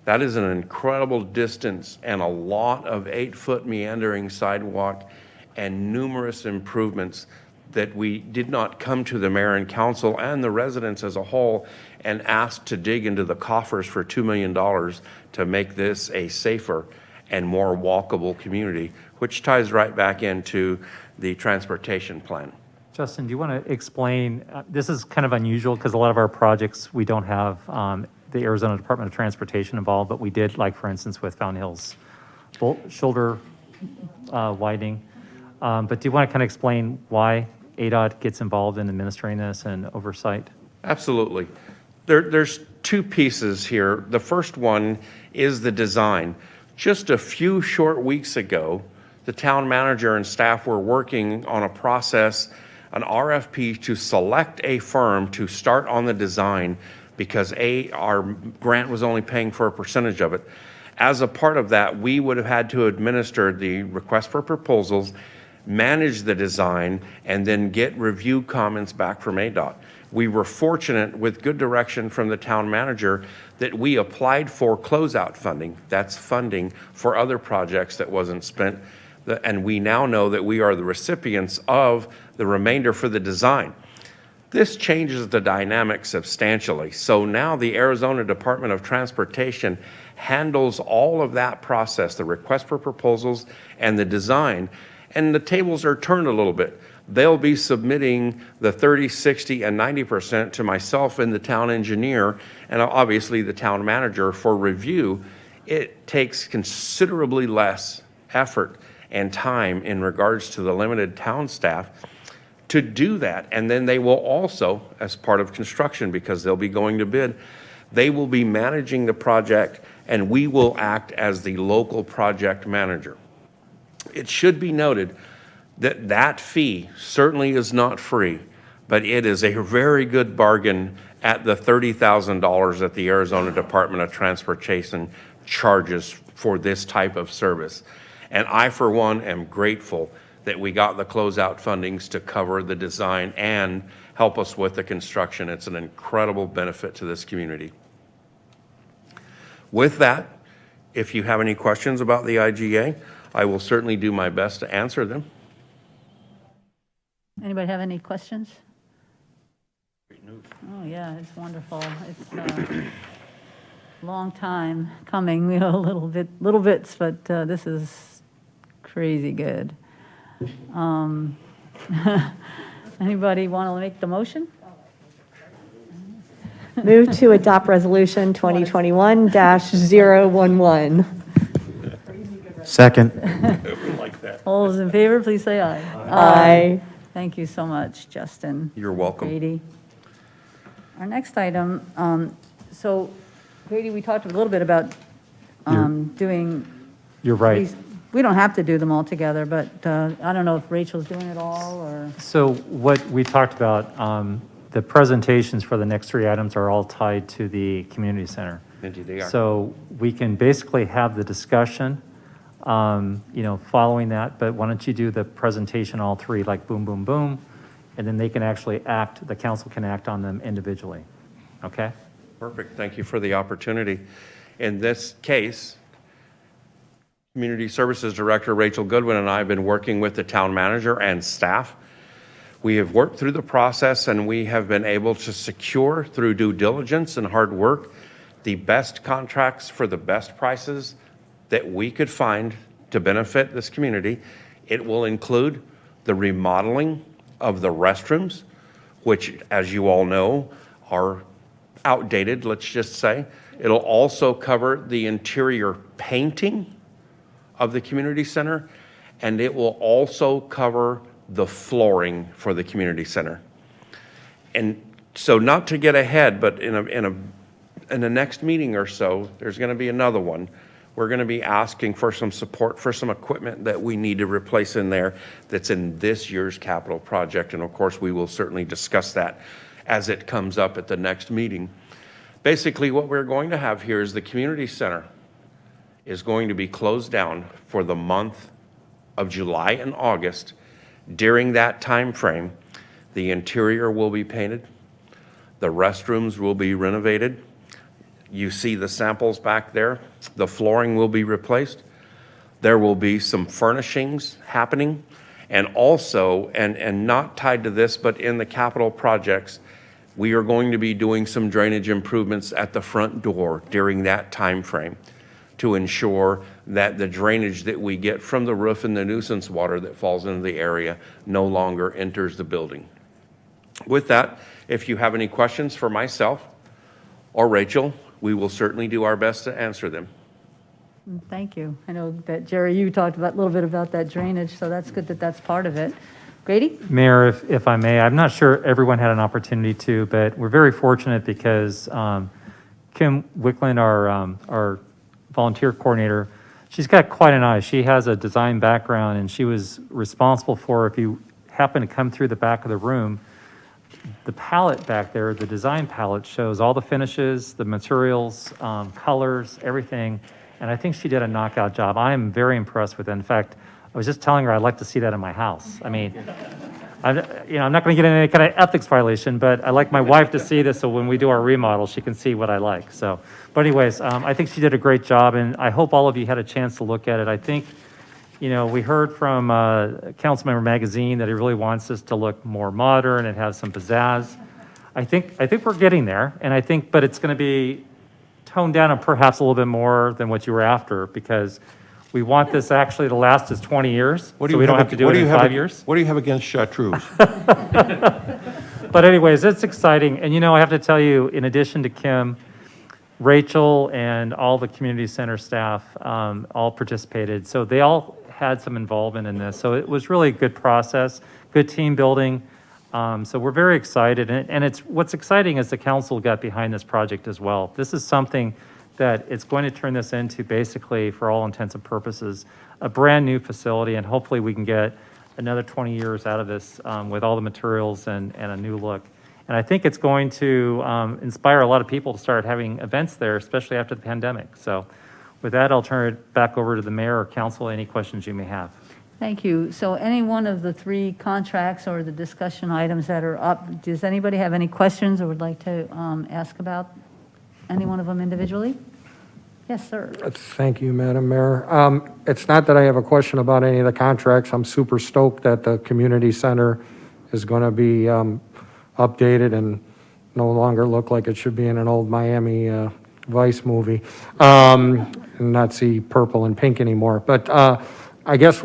That is an incredible distance and a lot of 8-foot meandering sidewalk and numerous improvements that we did not come to the mayor and council and the residents as a whole and ask to dig into the coffers for $2 million to make this a safer and more walkable community, which ties right back into the transportation plan. Justin, do you want to explain, this is kind of unusual because a lot of our projects, we don't have the Arizona Department of Transportation involved, but we did, like for instance, with Fountain Hills shoulder widening. But do you want to kind of explain why ADOT gets involved in administering this and oversight? Absolutely. There's two pieces here. The first one is the design. Just a few short weeks ago, the town manager and staff were working on a process, an RFP to select a firm to start on the design because our grant was only paying for a percentage of it. As a part of that, we would have had to administer the request for proposals, manage the design, and then get review comments back from ADOT. We were fortunate with good direction from the town manager that we applied for closeout funding. That's funding for other projects that wasn't spent. And we now know that we are the recipients of the remainder for the design. This changes the dynamic substantially. So now the Arizona Department of Transportation handles all of that process, the request for proposals and the design, and the tables are turned a little bit. They'll be submitting the 30, 60, and 90% to myself and the town engineer, and obviously the town manager for review. It takes considerably less effort and time in regards to the limited town staff to do that. And then they will also, as part of construction, because they'll be going to bid, they will be managing the project and we will act as the local project manager. It should be noted that that fee certainly is not free, but it is a very good bargain at the $30,000 that the Arizona Department of Transportation charges for this type of service. And I, for one, am grateful that we got the closeout fundings to cover the design and help us with the construction. It's an incredible benefit to this community. With that, if you have any questions about the IGA, I will certainly do my best to answer them. Anybody have any questions? Oh, yeah, it's wonderful. It's a long time coming, little bits, but this is crazy good. Anybody want to make the motion? Move to adopt resolution 2021-011. Second. All those in favor, please say aye. Aye. Thank you so much, Justin. You're welcome. Grady. Our next item, so Grady, we talked a little bit about doing. You're right. We don't have to do them all together, but I don't know if Rachel's doing it all or. So what we talked about, the presentations for the next three items are all tied to the community center. Indeed, they are. So we can basically have the discussion, following that, but why don't you do the presentation, all three, like boom, boom, boom, and then they can actually act, the council can act on them individually, okay? Perfect, thank you for the opportunity. In this case, Community Services Director Rachel Goodwin and I have been working with the town manager and staff. We have worked through the process and we have been able to secure through due diligence and hard work the best contracts for the best prices that we could find to benefit this community. It will include the remodeling of the restrooms, which, as you all know, are outdated, let's just say. It'll also cover the interior painting of the community center, and it will also cover the flooring for the community center. And so, not to get ahead, but in a in the next meeting or so, there's going to be another one. We're going to be asking for some support for some equipment that we need to replace in there that's in this year's capital project. And of course, we will certainly discuss that as it comes up at the next meeting. Basically, what we're going to have here is the community center is going to be closed down for the month of July and August. During that time frame, the interior will be painted, the restrooms will be renovated. You see the samples back there. The flooring will be replaced. There will be some furnishings happening, and also, and not tied to this, but in the capital projects, we are going to be doing some drainage improvements at the front door during that time frame to ensure that the drainage that we get from the roof and the nuisance water that falls into the area no longer enters the building. With that, if you have any questions for myself or Rachel, we will certainly do our best to answer them. Thank you. I know that, Jerry, you talked about a little bit about that drainage, so that's good that that's part of it. Grady? Mayor, if I may, I'm not sure everyone had an opportunity to, but we're very fortunate because Kim Wicklund, our volunteer coordinator, she's got quite an eye. She has a design background, and she was responsible for, if you happen to come through the back of the room, the palette back there, the design palette shows all the finishes, the materials, colors, everything. And I think she did a knockout job. I am very impressed with it. In fact, I was just telling her I'd like to see that in my house. I mean, I'm not going to get in any kind of ethics violation, but I like my wife to see this so when we do our remodel, she can see what I like. So, but anyways, I think she did a great job, and I hope all of you had a chance to look at it. I think, we heard from Councilmember Magazine that he really wants this to look more modern and have some pizzazz. I think we're getting there, and but it's going to be toned down and perhaps a little bit more than what you were after, because we want this actually to last us 20 years, so we don't have to do it in 5 years. What do you have against chartreuse? But anyways, it's exciting. And I have to tell you, in addition to Kim, Rachel and all the community center staff all participated. So they all had some involvement in this. So it was really a good process, good team building. So we're very excited. And what's exciting is the council got behind this project as well. This is something that it's going to turn this into, basically, for all intents and purposes, a brand new facility. And hopefully we can get another 20 years out of this with all the materials and a new look. And I think it's going to inspire a lot of people to start having events there, especially after the pandemic. So with that, I'll turn it back over to the mayor or council. Any questions you may have. Thank you. So any one of the three contracts or the discussion items that are up, does anybody have any questions or would like to ask about any one of them individually? Yes, sir. Thank you, Madam Mayor. It's not that I have a question about any of the contracts. I'm super stoked that the community center is going to be updated and no longer look like it should be in an old Miami Vice movie, and not see purple and pink anymore. But I guess,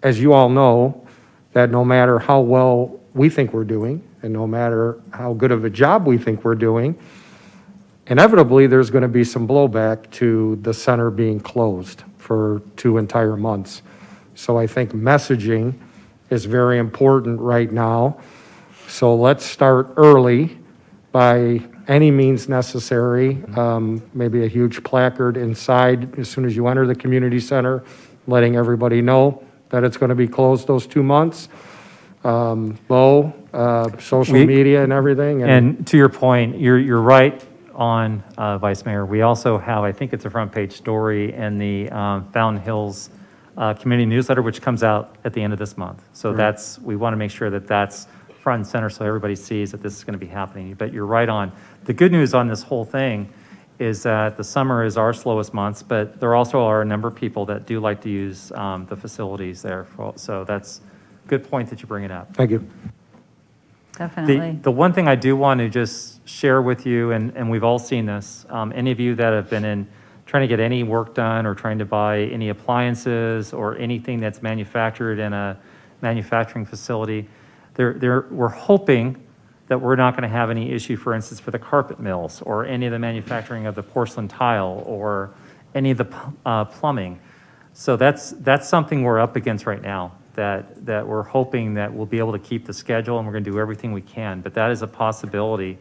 as you all know, that no matter how well we think we're doing, and no matter how good of a job we think we're doing, inevitably there's going to be some blowback to the center being closed for 2 entire months. So I think messaging is very important right now. So let's start early by any means necessary, maybe a huge placard inside as soon as you enter the community center, letting everybody know that it's going to be closed those 2 months. Social media and everything. And to your point, you're right on, Vice Mayor. We also have, I think it's a front page story in the Fountain Hills community newsletter, which comes out at the end of this month. So we want to make sure that that's front and center so everybody sees that this is going to be happening. But you're right on. The good news on this whole thing is that the summer is our slowest months, but there also are a number of people that do like to use the facilities there. So that's a good point that you bring it up. Thank you. Definitely. The one thing I do want to just share with you, and we've all seen this, any of you that have been trying to get any work done or trying to buy any appliances or anything that's manufactured in a manufacturing facility, we're hoping that we're not going to have any issue, for instance, for the carpet mills or any of the manufacturing of the porcelain tile or any of the plumbing. So that's something we're up against right now, that we're hoping that we'll be able to keep the schedule, and we're going to do everything we can. But that is a possibility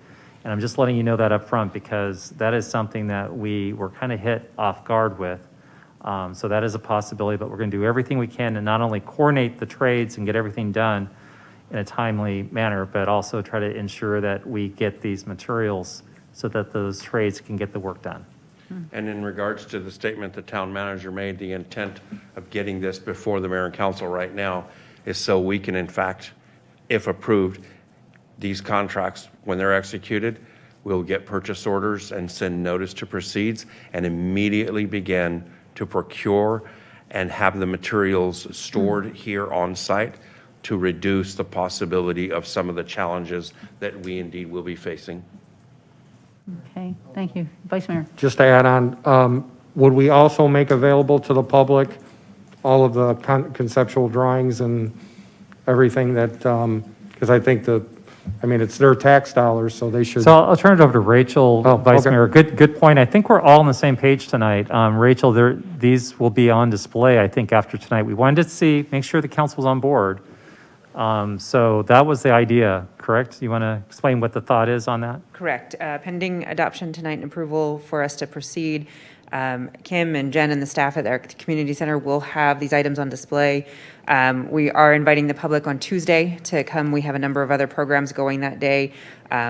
And I'm just letting you know that up front because that is something that we were kind of hit off guard with. So that is a possibility, but we're going to do everything we can to not only coordinate the trades and get everything done in a timely manner, but also try to ensure that we get these materials so that those trades can get the work done. And in regards to the statement the town manager made, the intent of getting this before the mayor and council right now is so we can, in fact, if approved, these contracts, when they're executed, we'll get purchase orders and send notice to proceeds and immediately begin to procure and have the materials stored here on site to reduce the possibility of some of the challenges that we indeed will be facing. Okay, thank you. Vice Mayor. Just to add on, would we also make available to the public all of the conceptual drawings and everything that, because I think it's their tax dollars, so they should. So I'll turn it over to Rachel, Vice Mayor. Good point. I think we're all on the same page tonight. Rachel, these will be on display, I think, after tonight. We wanted to make sure the council was on board. So that was the idea, correct? You want to explain what the thought is on that? Correct. Pending adoption tonight and approval for us to proceed, Kim and Jen and the staff at the community center will have these items on display. We are inviting the public on Tuesday to come. We have a number of other programs going that day.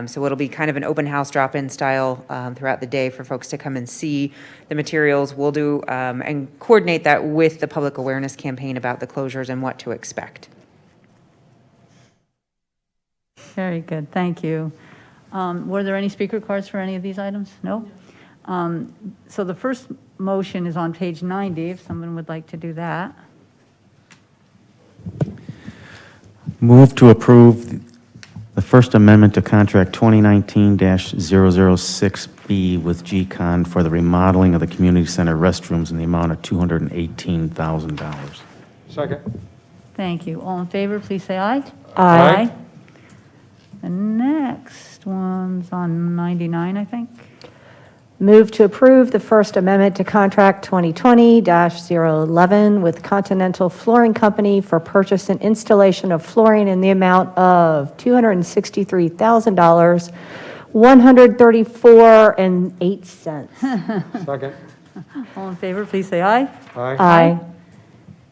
So it'll be kind of an open house drop-in style throughout the day for folks to come and see the materials. We'll do and coordinate that with the public awareness campaign about the closures and what to expect. Very good, thank you. Were there any speaker cards for any of these items? No? So the first motion is on page 90, if someone would like to do that. Move to approve the First Amendment to Contract 2019-006B with GCON for the remodeling of the community center restrooms in the amount of $218,000. Second. Thank you. All in favor, please say aye. Aye. The next one's on 99, I think. Move to approve the First Amendment to Contract 2020-011 with Continental Flooring Company for purchase and installation of flooring in the amount of $263,000, $134.08. Second. All in favor, please say aye. Aye. Aye.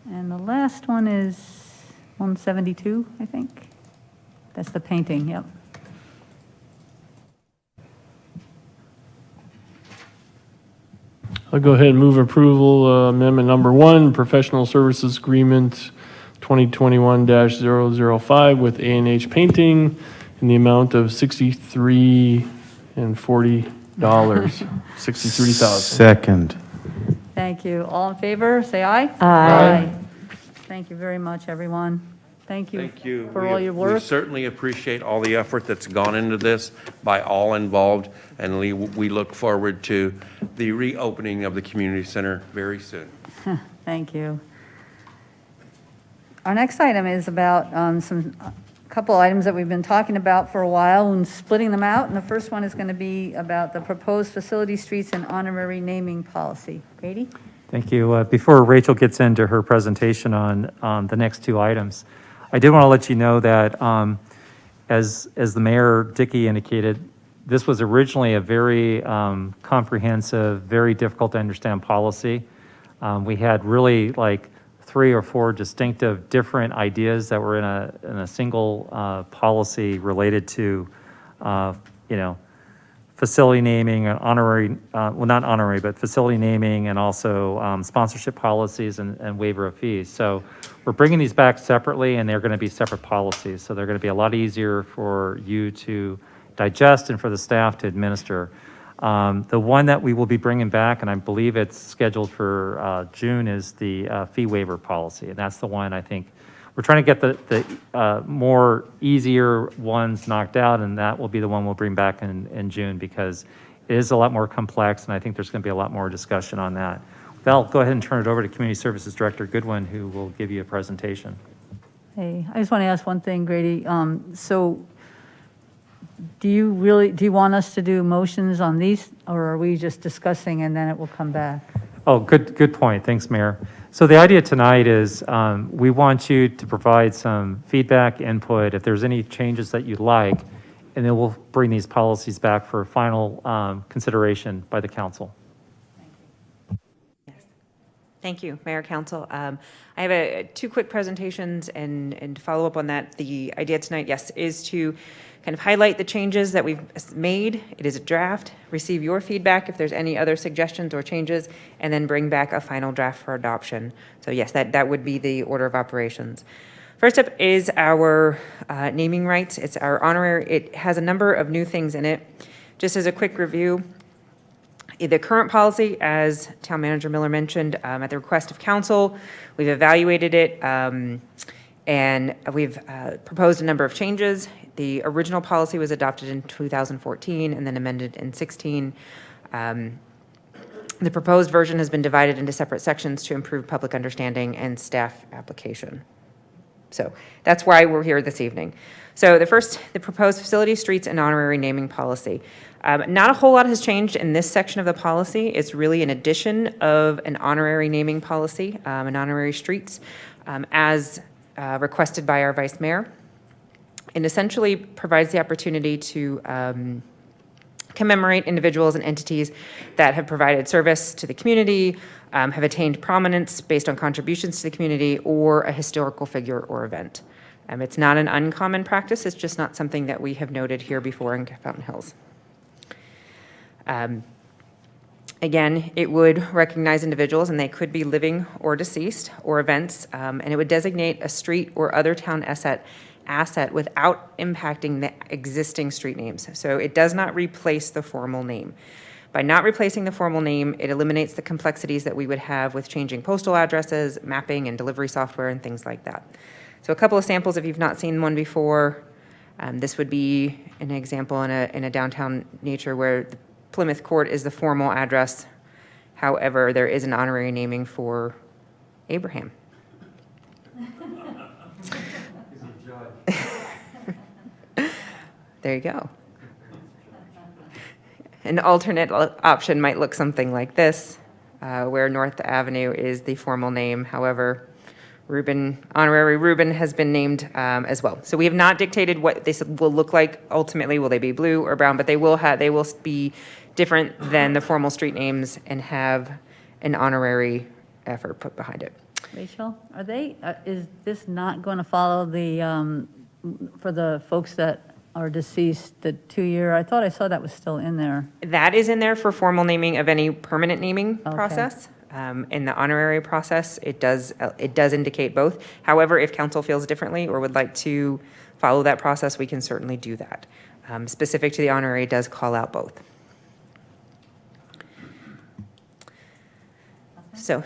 And the last one is 172, I think. That's the painting, yep. I'll go ahead and move approval, amendment number 1, professional services agreement 2021-005 with A&H Painting in the amount of $63 and $40. $63,000. Second. Thank you. All in favor, say aye. Aye. Thank you very much, everyone. Thank you. Thank you. For all your work. We certainly appreciate all the effort that's gone into this by all involved, and we look forward to the reopening of the community center very soon. Thank you. Our next item is about a couple items that we've been talking about for a while and splitting them out. And the first one is going to be about the proposed facility streets and honorary naming policy. Grady? Thank you. Before Rachel gets into her presentation on the next two items, I did want to let you know that as the Mayor Dickey indicated, this was originally a very comprehensive, very difficult to understand policy. We had really like 3 or 4 distinctive different ideas that were in a single policy related to, facility naming and honorary, well, not honorary, but facility naming and also sponsorship policies and waiver of fees. So we're bringing these back separately, and they're going to be separate policies. So they're going to be a lot easier for you to digest and for the staff to administer. The one that we will be bringing back, and I believe it's scheduled for June, is the fee waiver policy. And that's the one I think we're trying to get the more easier ones knocked out, and that will be the one we'll bring back in June because it is a lot more complex, and I think there's going to be a lot more discussion on that. I'll go ahead and turn it over to Community Services Director Goodwin, who will give you a presentation. Hey, I just want to ask one thing, Grady. So do you want us to do motions on these, or are we just discussing and then it will come back? Oh, good point. Thanks, Mayor. So the idea tonight is we want you to provide some feedback, input. If there's any changes that you'd like, and then we'll bring these policies back for final consideration by the council. Thank you, Mayor, Council. I have two quick presentations, and to follow up on that, the idea tonight, yes, is to kind of highlight the changes that we've made. It is a draft, receive your feedback if there's any other suggestions or changes, and then bring back a final draft for adoption. So yes, that would be the order of operations. First up is our naming rights. It's our honorary. It has a number of new things in it. Just as a quick review, the current policy, as Town Manager Miller mentioned, at the request of council, we've evaluated it and we've proposed a number of changes. The original policy was adopted in 2014 and then amended in 16. The proposed version has been divided into separate sections to improve public understanding and staff application. So that's why we're here this evening. So the proposed facility, streets, and honorary naming policy. Not a whole lot has changed in this section of the policy. It's really an addition of an honorary naming policy, an honorary streets, as requested by our Vice Mayor. It essentially provides the opportunity to commemorate individuals and entities that have provided service to the community, have attained prominence based on contributions to the community, or a historical figure or event. It's not an uncommon practice. It's just not something that we have noted here before in Fountain Hills. Again, it would recognize individuals, and they could be living or deceased, or events, and it would designate a street or other town asset without impacting the existing street names. So it does not replace the formal name. By not replacing the formal name, it eliminates the complexities that we would have with changing postal addresses, mapping and delivery software, and things like that. So a couple of samples if you've not seen one before. This would be an example in a downtown nature where the Plymouth Court is the formal address. However, there is an honorary naming for Abraham. There you go. An alternate option might look something like this, where North Avenue is the formal name. However, honorary Reuben has been named as well. So we have not dictated what they will look like ultimately. Will they be blue or brown? But they will be different than the formal street names and have an honorary effort put behind it. Rachel, is this not going to follow for the folks that are deceased, the 2-year? I thought I saw that was still in there. That is in there for formal naming of any permanent naming process. In the honorary process, it does indicate both. However, if council feels differently or would like to follow that process, we can certainly do that. Specific to the honorary, it does call out both. So,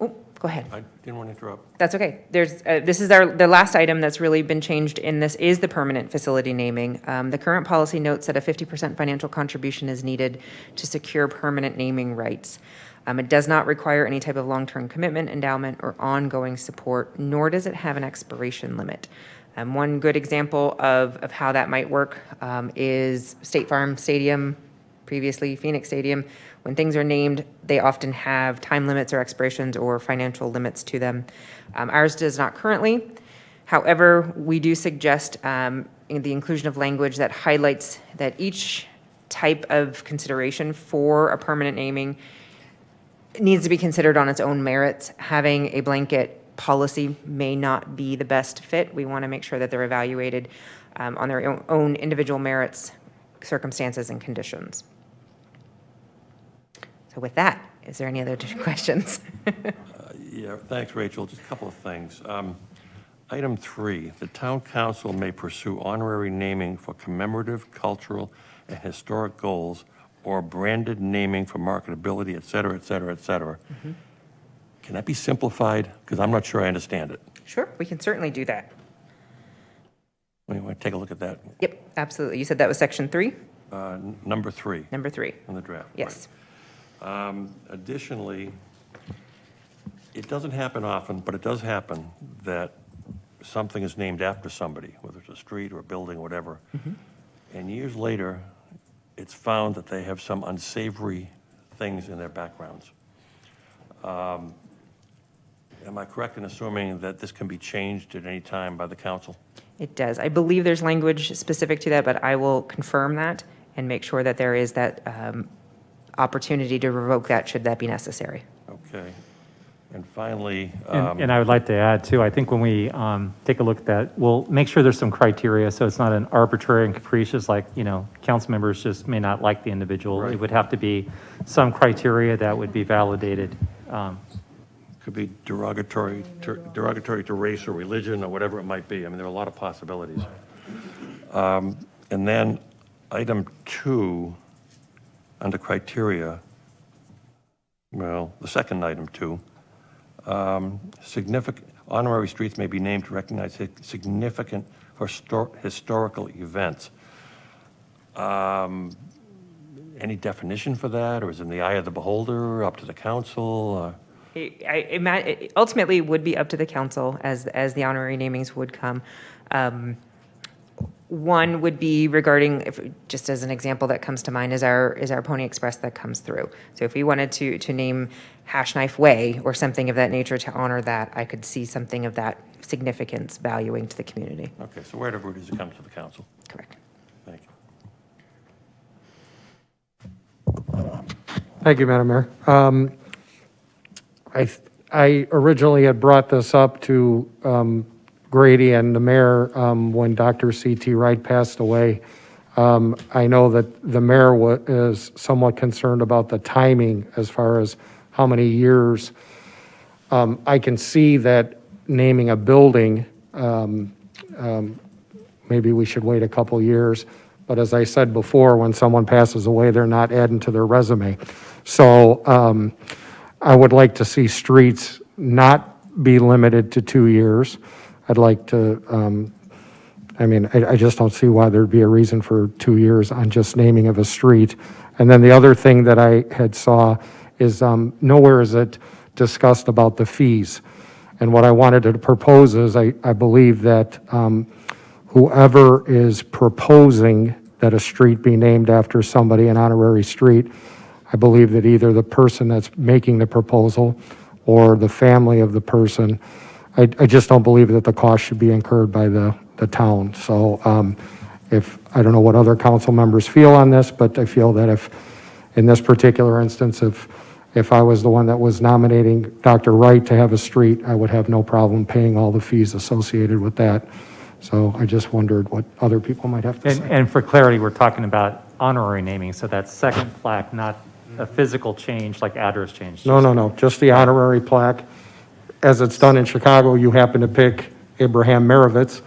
go ahead. I didn't want to interrupt. That's okay. This is the last item that's really been changed in this is the permanent facility naming. The current policy notes that a 50% financial contribution is needed to secure permanent naming rights. It does not require any type of long-term commitment, endowment, or ongoing support, nor does it have an expiration limit. One good example of how that might work is State Farm Stadium, previously Phoenix Stadium. When things are named, they often have time limits or expirations or financial limits to them. Ours does not currently. However, we do suggest in the inclusion of language that highlights that each type of consideration for a permanent naming needs to be considered on its own merits. Having a blanket policy may not be the best fit. We want to make sure that they're evaluated on their own individual merits, circumstances, and conditions. So with that, is there any other questions? Yeah, thanks, Rachel. Just a couple of things. Item 3, the town council may pursue honorary naming for commemorative, cultural, and historic goals or branded naming for marketability, et cetera, et cetera, et cetera. Mm-hmm. Can that be simplified? Because I'm not sure I understand it. Sure, we can certainly do that. We want to take a look at that. Yep, absolutely. You said that was section 3? Number 3. Number 3. In the draft. Yes. Right. Additionally, it doesn't happen often, but it does happen that something is named after somebody, whether it's a street or a building or whatever, and years later, it's found that they have some unsavory things in their backgrounds. Am I correct in assuming that this can be changed at any time by the council? It does. I believe there's language specific to that, but I will confirm that and make sure that there is that opportunity to revoke that should that be necessary. Okay. And finally, And I would like to add too, I think when we take a look at that, we'll make sure there's some criteria, so it's not an arbitrary and capricious, like, council members just may not like the individual. Right. It would have to be some criteria that would be validated. could be derogatory to race or religion or whatever it might be. I mean, there are a lot of possibilities. And then item 2, under criteria, well, the second item 2, significant honorary streets may be named to recognize significant historical events. Any definition for that, or is it in the eye of the beholder, up to the council? Ultimately, it would be up to the council as the honorary namings would come. One would be regarding, just as an example that comes to mind, is our Pony Express that comes through. So if we wanted to name Hash Knife Way or something of that nature to honor that, I could see something of that significance valuing to the community. Okay, so wherever it is, it comes to the council. Correct. Thank you. Thank you, Madam Mayor. I originally had brought this up to Grady and the mayor when Dr. C.T. Wright passed away. I know that the mayor is somewhat concerned about the timing as far as how many years. I can see that naming a building, maybe we should wait a couple years. But as I said before, when someone passes away, they're not adding to their resume. So I would like to see streets not be limited to 2 years. I'd like to, I just don't see why there'd be a reason for 2 years on just naming of a street. And then the other thing that I had saw is nowhere is it discussed about the fees. And what I wanted to propose is I believe that whoever is proposing that a street be named after somebody, an honorary street, I believe that either the person that's making the proposal or the family of the person, I just don't believe that the cost should be incurred by the town. So I don't know what other council members feel on this, but I feel that if, in this particular instance, if I was the one that was nominating Dr. Wright to have a street, I would have no problem paying all the fees associated with that. So I just wondered what other people might have to say. And for clarity, we're talking about honorary naming, so that's second plaque, not a physical change like address change. No, just the honorary plaque. As it's done in Chicago, you happen to pick Abraham Marovitz.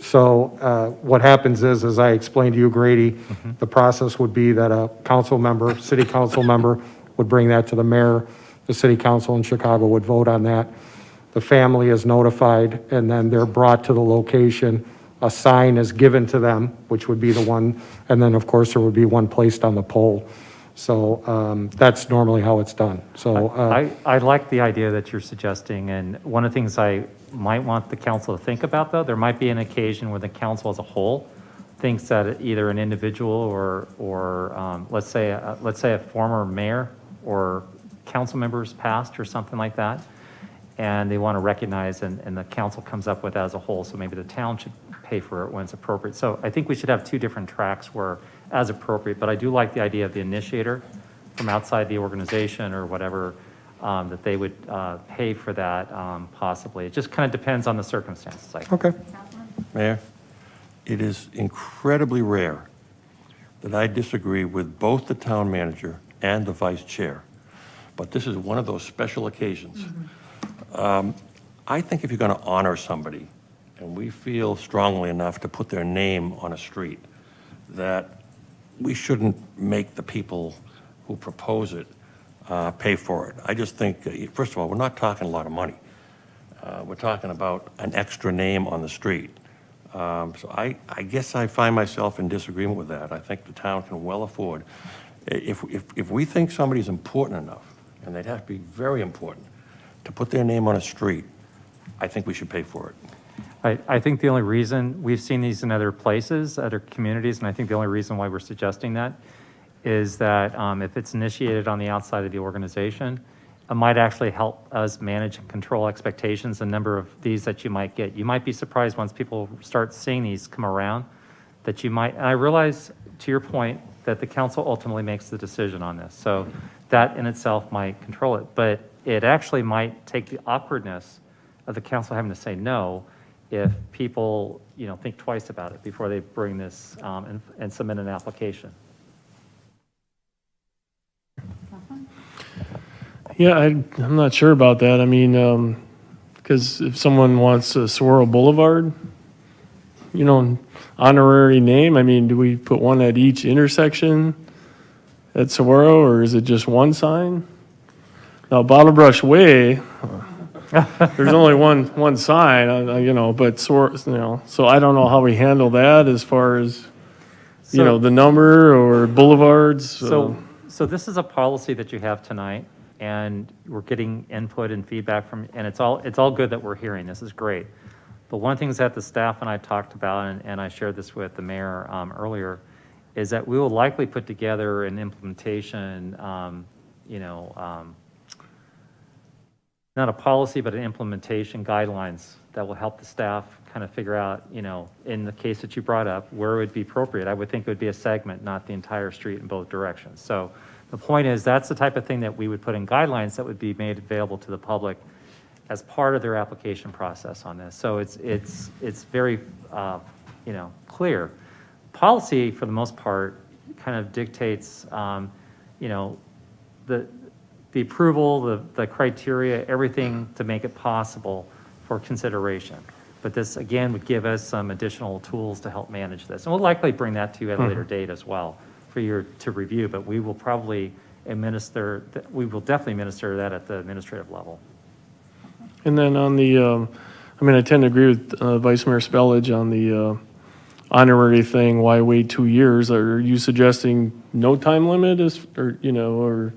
So what happens is, as I explained to you, Grady, the process would be that a council member, city council member, would bring that to the mayor. The city council in Chicago would vote on that. The family is notified, and then they're brought to the location. A sign is given to them, which would be the one, and then, of course, there would be one placed on the pole. So that's normally how it's done. So I like the idea that you're suggesting, and one of the things I might want the council to think about, though, there might be an occasion where the council as a whole thinks that either an individual or let's say a former mayor or council members passed or something like that, and they want to recognize, and the council comes up with that as a whole, so maybe the town should pay for it when it's appropriate. So I think we should have 2 different tracks where, as appropriate, but I do like the idea of the initiator from outside the organization or whatever, that they would pay for that possibly. It just kind of depends on the circumstances. Okay. Mayor, it is incredibly rare that I disagree with both the town manager and the vice chair, but this is one of those special occasions. I think if you're going to honor somebody, and we feel strongly enough to put their name on a street, that we shouldn't make the people who propose it pay for it. I just think, first of all, we're not talking a lot of money. We're talking about an extra name on the street. So I guess I find myself in disagreement with that. I think the town can well afford, if we think somebody's important enough, and they'd have to be very important, to put their name on a street, I think we should pay for it. I think the only reason, we've seen these in other places, other communities, and I think the only reason why we're suggesting that is that if it's initiated on the outside of the organization, might actually help us manage and control expectations, the number of these that you might get. You might be surprised once people start seeing these come around that you might, and I realize to your point that the council ultimately makes the decision on this. So that in itself might control it, but it actually might take the awkwardness of the council having to say no if people, think twice about it before they bring this and submit an application. Yeah, I'm not sure about that. I mean, because if someone wants a Saguaro Boulevard, honorary name, I mean, do we put one at each intersection at Saguaro, or is it just one sign? Now, Bottle Brush Way, there's only one sign, but so I don't know how we handle that as far as, the number or boulevards. So this is a policy that you have tonight, and we're getting input and feedback from, and it's all good that we're hearing. This is great. But one of the things that the staff and I talked about, and I shared this with the mayor earlier, is that we will likely put together an implementation, not a policy, but an implementation guidelines that will help the staff kind of figure out, in the case that you brought up, where it would be appropriate. I would think it would be a segment, not the entire street in both directions. So the point is, that's the type of thing that we would put in guidelines that would be made available to the public as part of their application process on this. So it's very, clear. Policy, for the most part, kind of dictates, the approval, the criteria, everything to make it possible for consideration. But this, again, would give us some additional tools to help manage this. And we'll likely bring that to you at a later date as well for you to review, but we will probably definitely administer that at the administrative level. And then on the, I tend to agree with Vice Mayor Spellage on the honorary thing. Why wait 2 years? Are you suggesting no time limit, or a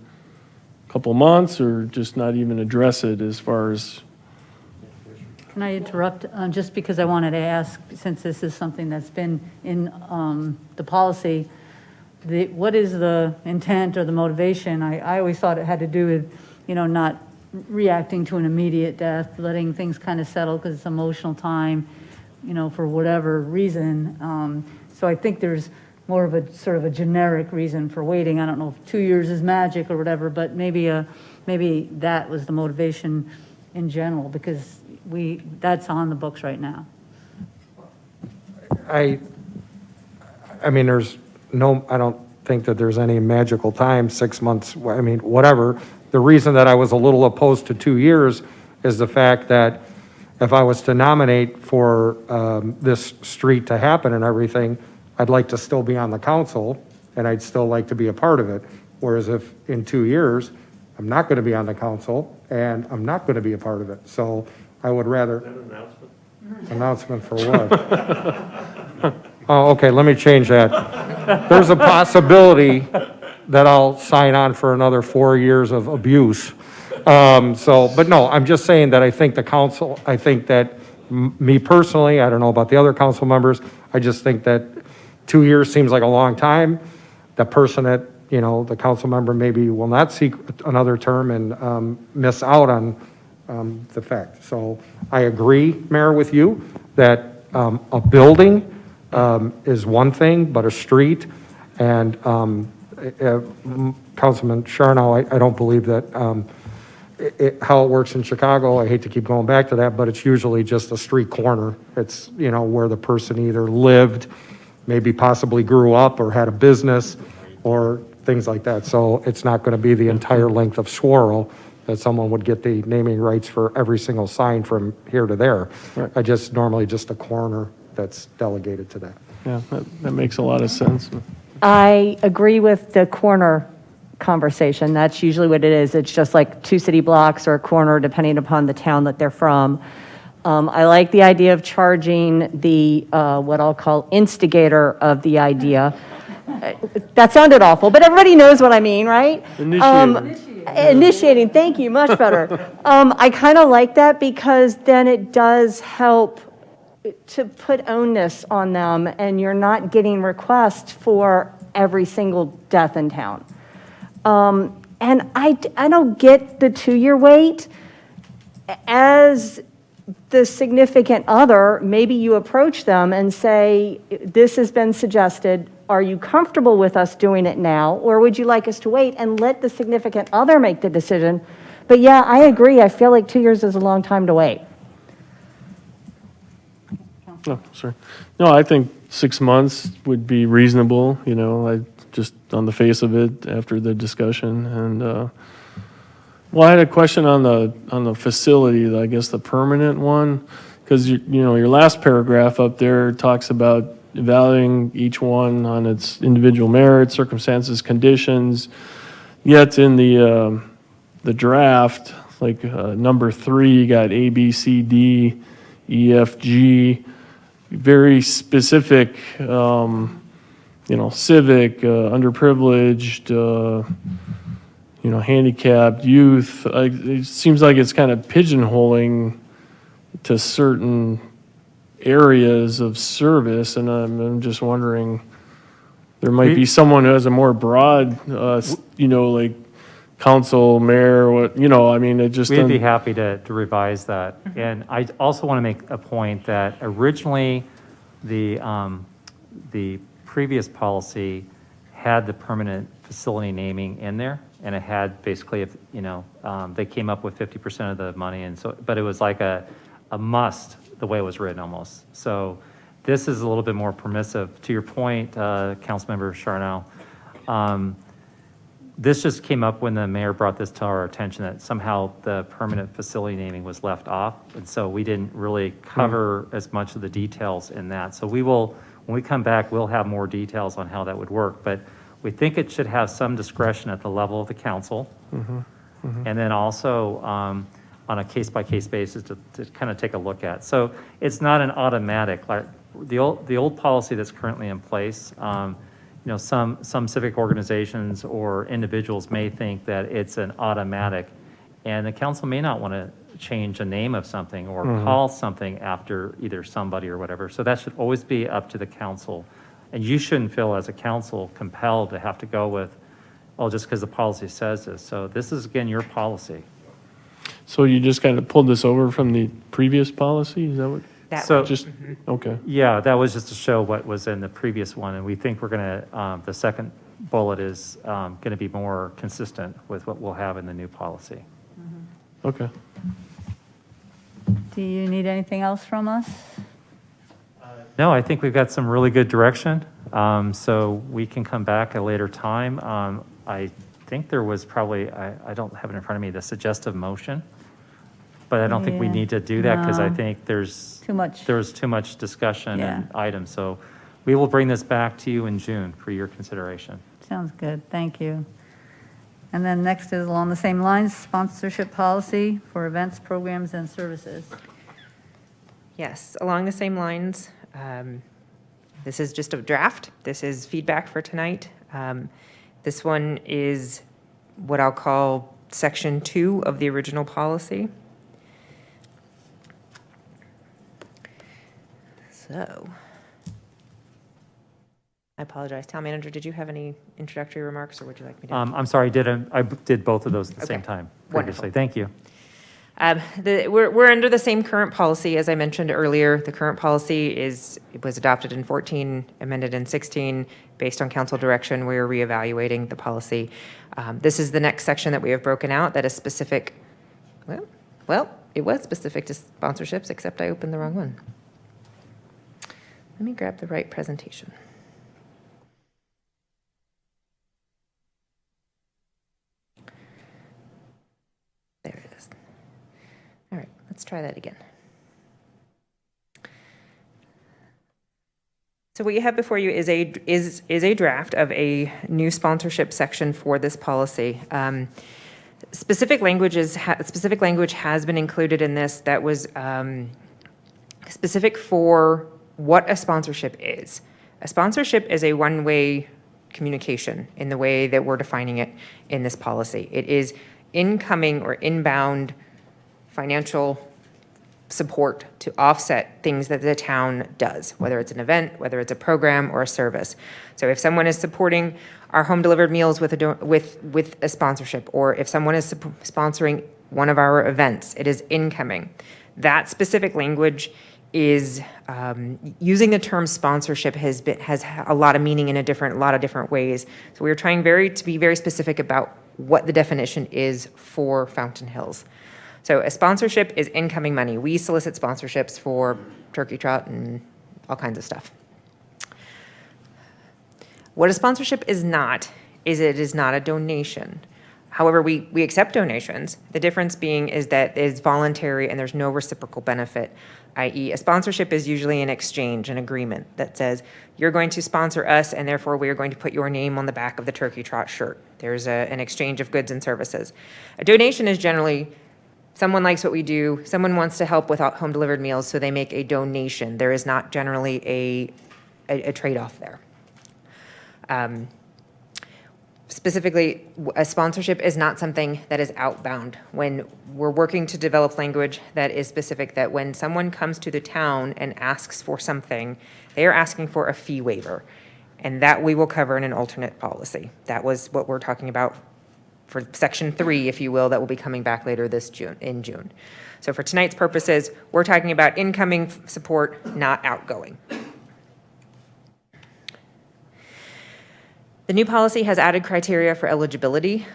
couple months, or just not even address it as far as? Can I interrupt? Just because I wanted to ask, since this is something that's been in the policy, what is the intent or the motivation? I always thought it had to do with, not reacting to an immediate death, letting things kind of settle because it's emotional time, for whatever reason. So I think there's more of a sort of a generic reason for waiting. I don't know if 2 years is magic or whatever, but maybe that was the motivation in general, because that's on the books right now. I don't think that there's any magical time, 6 months, whatever. The reason that I was a little opposed to 2 years is the fact that if I was to nominate for this street to happen and everything, I'd like to still be on the council, and I'd still like to be a part of it. Whereas if in 2 years, I'm not going to be on the council, and I'm not going to be a part of it. So I would rather. Is that an announcement? Announcement for what? Oh, okay, let me change that. There's a possibility that I'll sign on for another 4 years of abuse. But no, I'm just saying that I think that me personally, I don't know about the other council members, I just think that 2 years seems like a long time. The person that, the council member maybe will not seek another term and miss out on the fact. So I agree, Mayor, with you that a building is one thing, but a street and Councilman Charnow, I don't believe that how it works in Chicago, I hate to keep going back to that, but it's usually just a street corner. It's, where the person either lived, maybe possibly grew up or had a business or things like that. So it's not going to be the entire length of Saguaro that someone would get the naming rights for every single sign from here to there. Right. Normally just a corner that's delegated to that. Yeah, that makes a lot of sense. I agree with the corner conversation. That's usually what it is. It's just like 2 city blocks or a corner, depending upon the town that they're from. I like the idea of charging the, what I'll call instigator of the idea. That sounded awful, but everybody knows what I mean, right? Initiating, thank you, much better. I kind of like that because then it does help to put onus on them, and you're not getting requests for every single death in town. And I don't get the 2-year wait. As the significant other, maybe you approach them and say, this has been suggested. Are you comfortable with us doing it now? Or would you like us to wait and let the significant other make the decision? But yeah, I agree. I feel like 2 years is a long time to wait. No, sorry. No, I think 6 months would be reasonable, you know, I just on the face of it after the discussion. And, well, I had a question on the facility, I guess the permanent one, because you know, your last paragraph up there talks about evaluating each one on its individual merits, circumstances, conditions. Yet in the draft, like number 3, you got A, B, C, D, E, F, G, very specific, you know, civic, underprivileged, you know, handicapped, youth. It seems like it's kind of pigeonholing to certain areas of service, and I'm just wondering, there might be someone who has a more broad, you know, like council, mayor, what, you know, I mean, it just. We'd be happy to revise that. And I also want to make a point that originally the previous policy had the permanent facility naming in there, and it had basically, if you know, they came up with 50% of the money, and so, but it was like a must the way it was written almost. So this is a little bit more permissive. To your point, Councilmember Charnel, this just came up when the mayor brought this to our attention that somehow the permanent facility naming was left off. And so we didn't really cover as much of the details in that. So we will, when we come back, we'll have more details on how that would work. But we think it should have some discretion at the level of the council. And then also on a case-by-case basis to kind of take a look at. So it's not an automatic, like the old policy that's currently in place, you know, some civic organizations or individuals may think that it's an automatic, and the council may not want to change the name of something or call something after either somebody or whatever. So that should always be up to the council. And you shouldn't feel as a council compelled to have to go with, oh, just because the policy says this. So this is, again, your policy. So you just kind of pulled this over from the previous policy? Is that what? So just, okay. Yeah, that was just to show what was in the previous one. And we think we're going to, the second bullet is going to be more consistent with what we'll have in the new policy. Okay. Do you need anything else from us? No, I think we've got some really good direction. So we can come back at a later time. I think there was probably, I don't have it in front of me, the suggestive motion. But I don't think we need to do that because I think there's too much discussion and items. So we will bring this back to you in June for your consideration. Sounds good, thank you. And then next is along the same lines, sponsorship policy for events, programs, and services. Yes, along the same lines. This is just a draft. This is feedback for tonight. This one is what I'll call Section 2 of the original policy. So, I apologize. Town Manager, did you have any introductory remarks, or would you like me to? I'm sorry, I did both of those at the same time previously. Thank you. We're under the same current policy, as I mentioned earlier. The current policy was adopted in 14, amended in 16. Based on council direction, we are reevaluating the policy. This is the next section that we have broken out that is specific. Well, it was specific to sponsorships, except I opened the wrong one. Let me grab the right presentation. There it is. All right, let's try that again. So what you have before you is a draft of a new sponsorship section for this policy. Specific language has been included in this that was specific for what a sponsorship is. A sponsorship is a one-way communication in the way that we're defining it in this policy. It is incoming or inbound financial support to offset things that the town does, whether it's an event, whether it's a program or a service. So if someone is supporting our home delivered meals with a sponsorship, or if someone is sponsoring one of our events, it is incoming. That specific language is using the term sponsorship has a lot of meaning in a lot of different ways. So we're trying to be very specific about what the definition is for Fountain Hills. So a sponsorship is incoming money. We solicit sponsorships for turkey trot and all kinds of stuff. What a sponsorship is not, is it is not a donation. However, we accept donations. The difference being is that it's voluntary and there's no reciprocal benefit, i.e. a sponsorship is usually an exchange, an agreement that says, you're going to sponsor us and therefore we are going to put your name on the back of the turkey trot shirt. There's an exchange of goods and services. A donation is generally, someone likes what we do, someone wants to help with home delivered meals, so they make a donation. There is not generally a trade-off there. Specifically, a sponsorship is not something that is outbound. When we're working to develop language that is specific, that when someone comes to the town and asks for something, they are asking for a fee waiver, and that we will cover in an alternate policy. That was what we're talking about for Section 3, if you will, that will be coming back later in June. So for tonight's purposes, we're talking about incoming support, not outgoing. The new policy has added criteria for eligibility.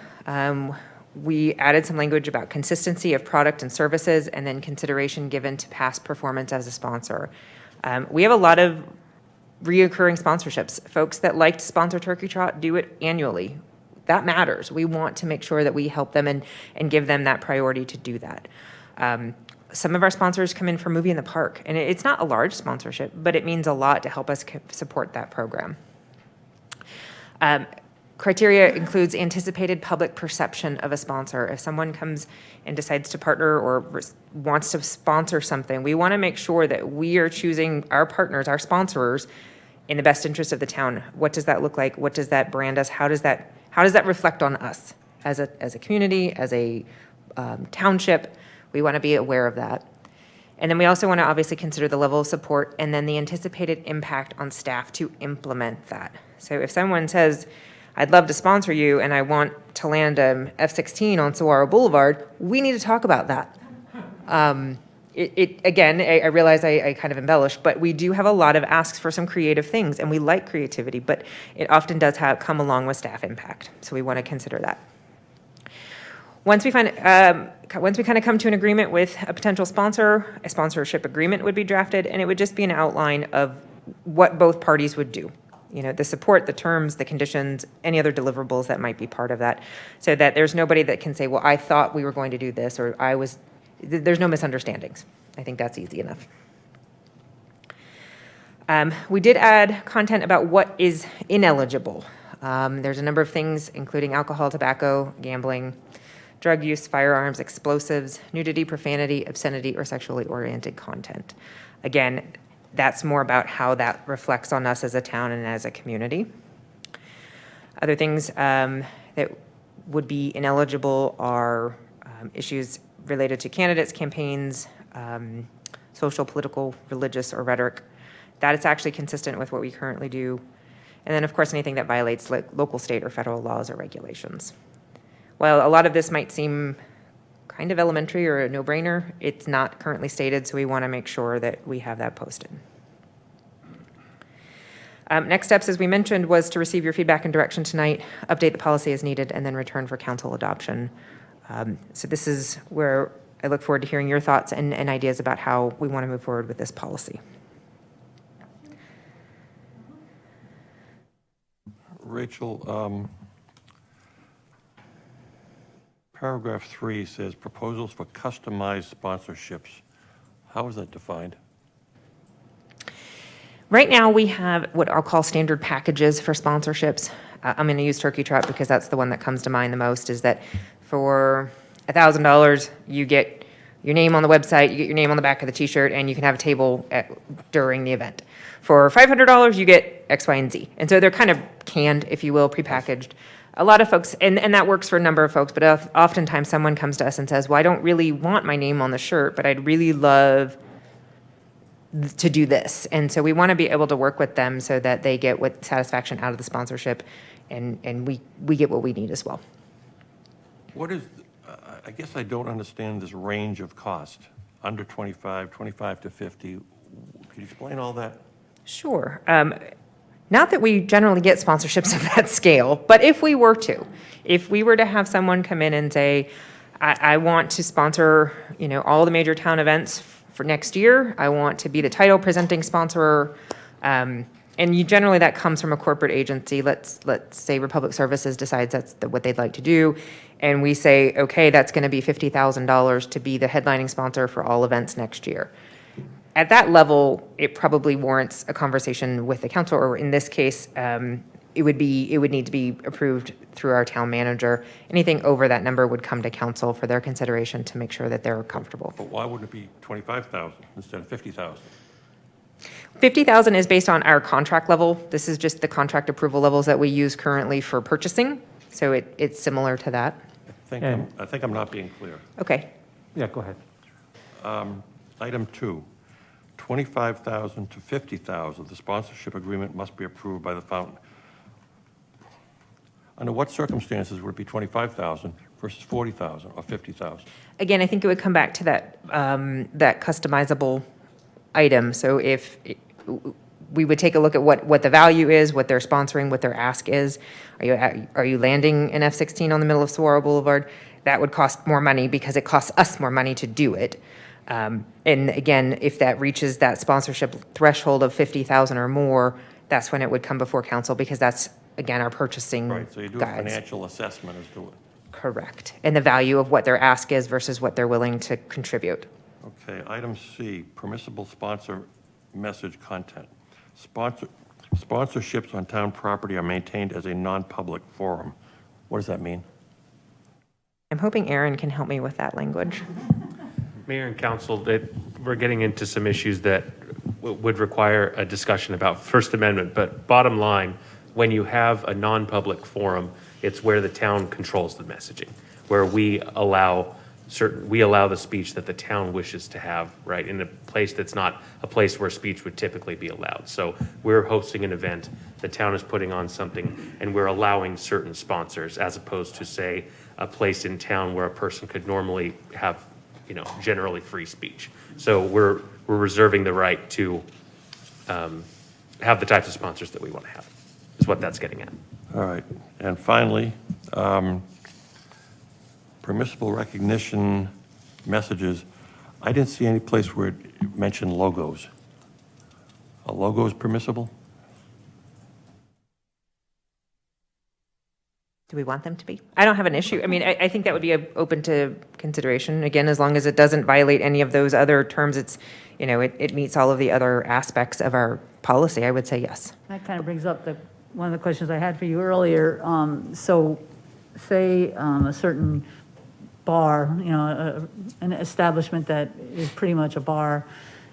We added some language about consistency of product and services, and then consideration given to past performance as a sponsor. We have a lot of reoccurring sponsorships. Folks that like to sponsor Turkey Trot do it annually. That matters. We want to make sure that we help them and give them that priority to do that. Some of our sponsors come in for Movie in the Park, and it's not a large sponsorship, but it means a lot to help us support that program. Criteria includes anticipated public perception of a sponsor. If someone comes and decides to partner or wants to sponsor something, we want to make sure that we are choosing our partners, our sponsors, in the best interest of the town. What does that look like? What does that brand us? How does that reflect on us as a community, as a township? We want to be aware of that. And then we also want to obviously consider the level of support and then the anticipated impact on staff to implement that. So if someone says, I'd love to sponsor you and I want to land an F-16 on Saguaro Boulevard, we need to talk about that. Again, I realize I kind of embellish, but we do have a lot of asks for some creative things, and we like creativity, but it often does come along with staff impact. So we want to consider that. Once we kind of come to an agreement with a potential sponsor, a sponsorship agreement would be drafted, and it would just be an outline of what both parties would do. You know, the support, the terms, the conditions, any other deliverables that might be part of that, so that there's nobody that can say, well, I thought we were going to do this, or there's no misunderstandings. I think that's easy enough. We did add content about what is ineligible. There's a number of things, including alcohol, tobacco, gambling, drug use, firearms, explosives, nudity, profanity, obscenity, or sexually oriented content. Again, that's more about how that reflects on us as a town and as a community. Other things that would be ineligible are issues related to candidates, campaigns, social, political, religious, or rhetoric. That is actually consistent with what we currently do. And then, of course, anything that violates local, state, or federal laws or regulations. While a lot of this might seem kind of elementary or a no-brainer, it's not currently stated, so we want to make sure that we have that posted. Next steps, as we mentioned, was to receive your feedback and direction tonight, update the policy as needed, and then return for council adoption. So this is where I look forward to hearing your thoughts and ideas about how we want to move forward with this policy. Rachel, paragraph 3 says proposals for customized sponsorships. How is that defined? Right now, we have what I'll call standard packages for sponsorships. I'm going to use Turkey Trot because that's the one that comes to mind the most, is that for $1,000, you get your name on the website, you get your name on the back of the t-shirt, and you can have a table during the event. For $500, you get X, Y, and Z. And so they're kind of canned, if you will, prepackaged. a lot of folks, and that works for a number of folks, but oftentimes someone comes to us and says, well, I don't really want my name on the shirt, but I'd really love to do this. And so we want to be able to work with them so that they get what satisfaction out of the sponsorship, and we get what we need as well. What is, I guess I don't understand this range of cost, under 25 to 50. Could you explain all that? Sure. Not that we generally get sponsorships of that scale, but if we were to have someone come in and say, I want to sponsor, all the major town events for next year. I want to be the title presenting sponsor. And generally that comes from a corporate agency. Let's say Republic Services decides that's what they'd like to do. And we say, okay, that's going to be $50,000 to be the headlining sponsor for all events next year. At that level, it probably warrants a conversation with the council, or in this case, it would need to be approved through our town manager. Anything over that number would come to council for their consideration to make sure that they're comfortable. But why wouldn't it be 25,000 instead of 50,000? 50,000 is based on our contract level. This is just the contract approval levels that we use currently for purchasing. So it's similar to that. I think I'm not being clear. Okay. Yeah, go ahead. Item 2, 25,000 to 50,000. The sponsorship agreement must be approved by the fountain. Under what circumstances would it be 25,000 versus 40,000 or 50,000? Again, I think it would come back to that customizable item. So if we would take a look at what the value is, what they're sponsoring, what their ask is. Are you landing an F-16 on the middle of Saguaro Boulevard? That would cost more money because it costs us more money to do it. And again, if that reaches that sponsorship threshold of 50,000 or more, that's when it would come before council, because that's, again, our purchasing Right, so you do a guides. financial assessment as to it. Correct. And the value of what their ask is versus what they're willing to contribute. Okay, item C, permissible sponsor message content. Sponsorships on town property are maintained as a non-public forum. What does that mean? I'm hoping Aaron can help me with that language. Mayor and council, that we're getting into some issues that would require a discussion about First Amendment, but bottom line, when you have a non-public forum, it's where the town controls the messaging, where we allow the speech that the town wishes to have, right, in a place that's not a place where speech would typically be allowed. So we're hosting an event, the town is putting on something, and we're allowing certain sponsors, as opposed to, say, a place in town where a person could normally have, generally free speech. So we're reserving the right to have the types of sponsors that we want to have, is what that's getting at. All right, and finally, permissible recognition messages. I didn't see any place where it mentioned logos. A logo is permissible? Do we want them to be? I don't have an issue. I mean, I think that would be open to consideration. Again, as long as it doesn't violate any of those other terms, it meets all of the other aspects of our policy, I would say yes. That kind of brings up one of the questions I had for you earlier. So say a certain bar, an establishment that is pretty much a bar,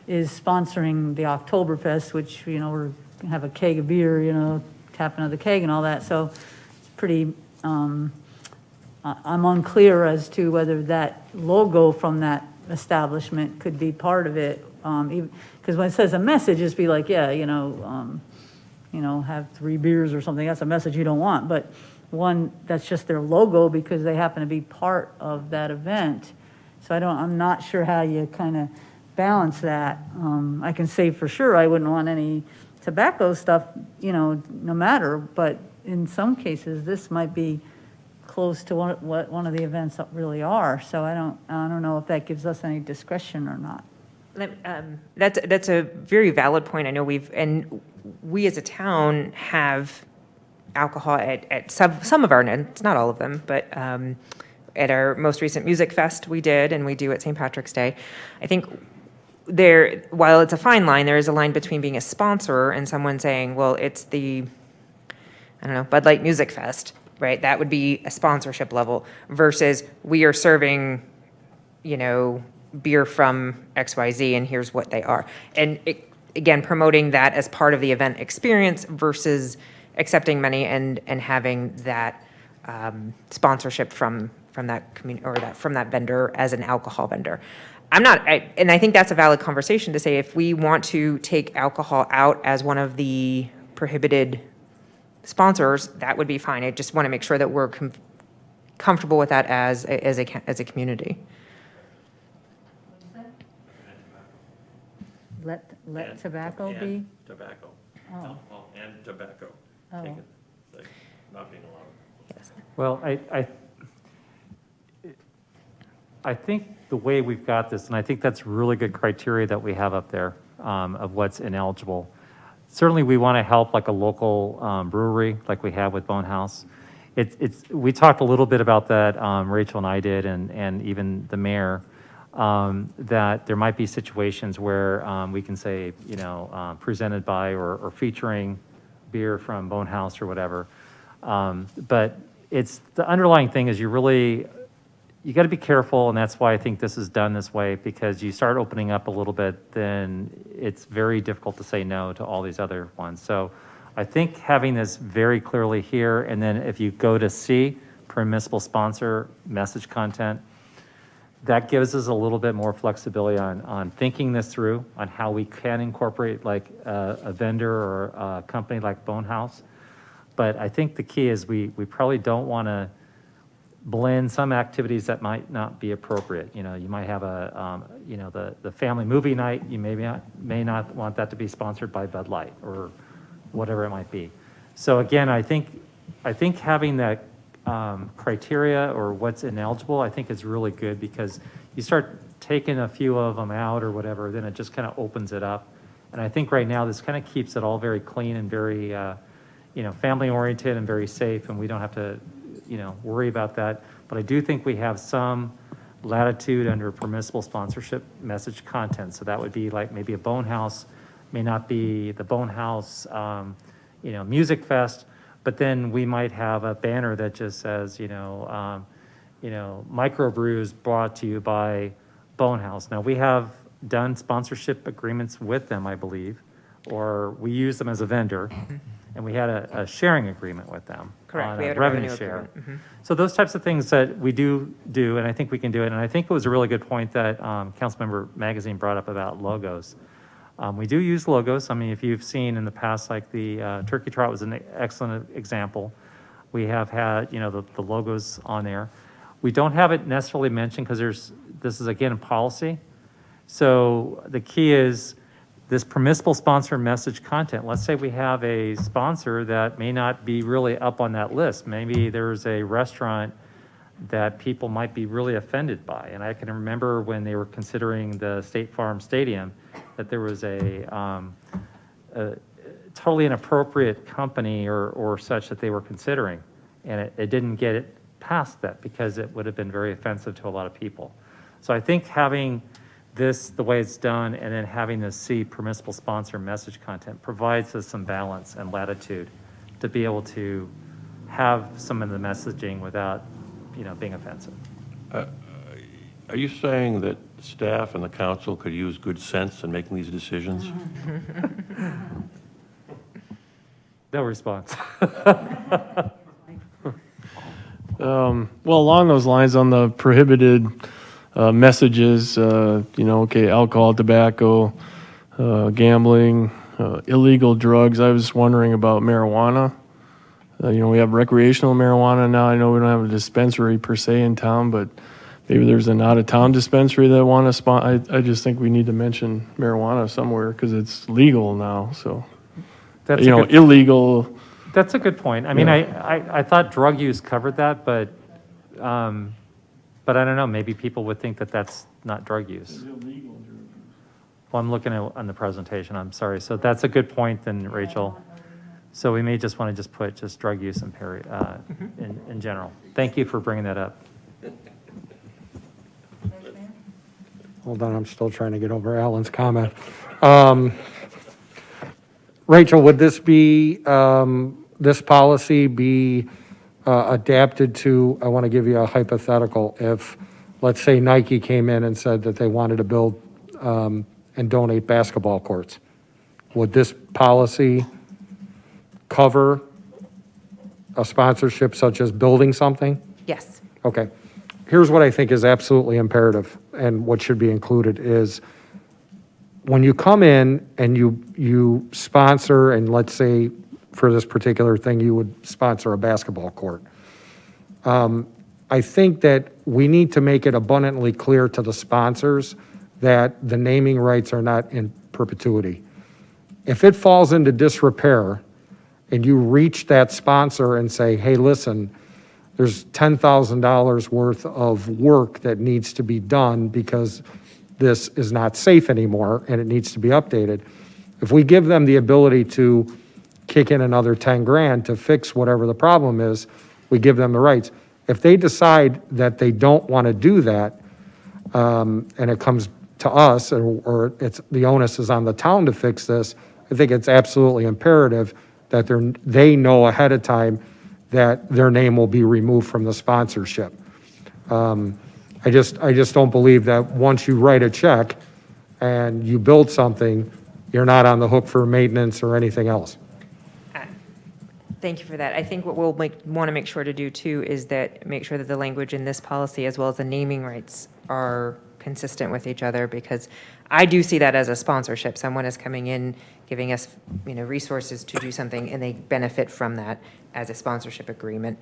is sponsoring the Oktoberfest, which, we're going to have a keg of beer, tapping of the keg and all that. So it's pretty, I'm unclear as to whether that logo from that establishment could be part of it. Because when it says a message, just be like, yeah, have 3 beers or something. That's a message you don't want. But one that's just their logo because they happen to be part of that event. So I'm not sure how you kind of balance that. I can say for sure I wouldn't want any tobacco stuff, no matter, but in some cases this might be close to what one of the events really are. So I don't know if that gives us any discretion or not. That's a very valid point. I know we as a town have alcohol at some of our events, not all of them, but at our most recent music fest we did, and we do at St. Patrick's Day. I think while it's a fine line, there is a line between being a sponsor and someone saying, well, it's the, Bud Light Music Fest, right? That would be a sponsorship level versus we are serving, beer from XYZ and here's what they are. And again, promoting that as part of the event experience versus accepting money and having that sponsorship from that community or from that vendor as an alcohol vendor. And I think that's a valid conversation to say if we want to take alcohol out as one of the prohibited sponsors, that would be fine. I just want to make sure that we're comfortable with that as a community. Let tobacco be? Tobacco. Oh. Alcohol and tobacco. Oh. Taken, like, not being allowed. Yes. Well, I think the way we've got this, and I think that's really good criteria that we have up there of what's ineligible. Certainly, we want to help like a local brewery, like we have with Bone House. We talked a little bit about that, Rachel and I did, and even the mayor, that there might be situations where we can say, presented by or featuring beer from Bone House or whatever. But it's the underlying thing is you got to be careful, and that's why I think this is done this way, because you start opening up a little bit, then it's very difficult to say no to all these other ones. So I think having this very clearly here, and then if you go to C, permissible sponsor message content, that gives us a little bit more flexibility on thinking this through, on how we can incorporate like a vendor or a company like Bone House. But I think the key is we probably don't want to blend some activities that might not be appropriate. You might have the family movie night. You may not want that to be sponsored by Bud Light or whatever it might be. So again, I think having that criteria or what's ineligible, I think is really good, because you start taking a few of them out or whatever, then it just kind of opens it up. And I think right now this kind of keeps it all very clean and very family oriented and very safe, and we don't have to worry about that. But I do think we have some latitude under permissible sponsorship message content. So that would be like maybe a Bone House, may not be the Bone House, music fest, but then we might have a banner that just says, microbrews brought to you by Bone House. Now we have done sponsorship agreements with them, I believe, or we use them as a vendor. And we had a sharing agreement with them. Correct. On We a had a revenue revenue share. agreement. Mm-hmm. So those types of things that we do, and I think we can do it. And I think it was a really good point that Councilmember Magazine brought up about logos. We do use logos. I mean, if you've seen in the past, like the turkey trot was an excellent example. We have had, the logos on there. We don't have it necessarily mentioned because this is again a policy. So the key is this permissible sponsor message content. Let's say we have a sponsor that may not be really up on that list. Maybe there's a restaurant that people might be really offended by. And I can remember when they were considering the State Farm Stadium, that there was a totally inappropriate company or such that they were considering. And it didn't get it past that because it would have been very offensive to a lot of people. So I think having this, the way it's done, and then having this C, permissible sponsor message content, provides us some balance and latitude to be able to have some of the messaging without, being offensive. Are you saying that staff and the council could use good sense in making these decisions? No response. Well, along those lines, on the prohibited messages, alcohol, tobacco, gambling, illegal drugs. I was wondering about marijuana. We have recreational marijuana now. I know we don't have a dispensary per se in town, but maybe there's an out-of-town dispensary that want to sponsor. I just think we need to mention marijuana somewhere because it's legal now. So, That's illegal. That's a good point. I mean, I thought drug use covered that, but I don't know. Maybe people would think that that's not drug use. Well, I'm looking on the presentation. I'm sorry. So that's a good point, then, Rachel. So we may just want to put drug use in in general. Thank you for bringing that up. Hold on, I'm still trying to get over Alan's comment. Rachel, would this policy be adapted to, I want to give you a hypothetical, if, let's say, Nike came in and said that they wanted to build and donate basketball courts? Would this policy cover a sponsorship such as building something? Yes. Okay. Here's what I think is absolutely imperative and what should be included is when you come in and you sponsor, and let's say for this particular thing, you would sponsor a basketball court. I think that we need to make it abundantly clear to the sponsors that the naming rights are not in perpetuity. If it falls into disrepair and you reach that sponsor and say, hey, listen, there's $10,000 worth of work that needs to be done because this is not safe anymore and it needs to be updated. If we give them the ability to kick in another 10 grand to fix whatever the problem is, we give them the rights. If they decide that they don't want to do that, and it comes to us, or it's the onus is on the town to fix this, I think it's absolutely imperative that they know ahead of time that their name will be removed from the sponsorship. I just don't believe that once you write a check and you build something, you're not on the hook for maintenance or anything else. Thank you for that. I think what we'll want to make sure to do too is that make sure that the language in this policy as well as the naming rights are consistent with each other, because I do see that as a sponsorship. Someone is coming in, giving us, resources to do something, and they benefit from that as a sponsorship agreement.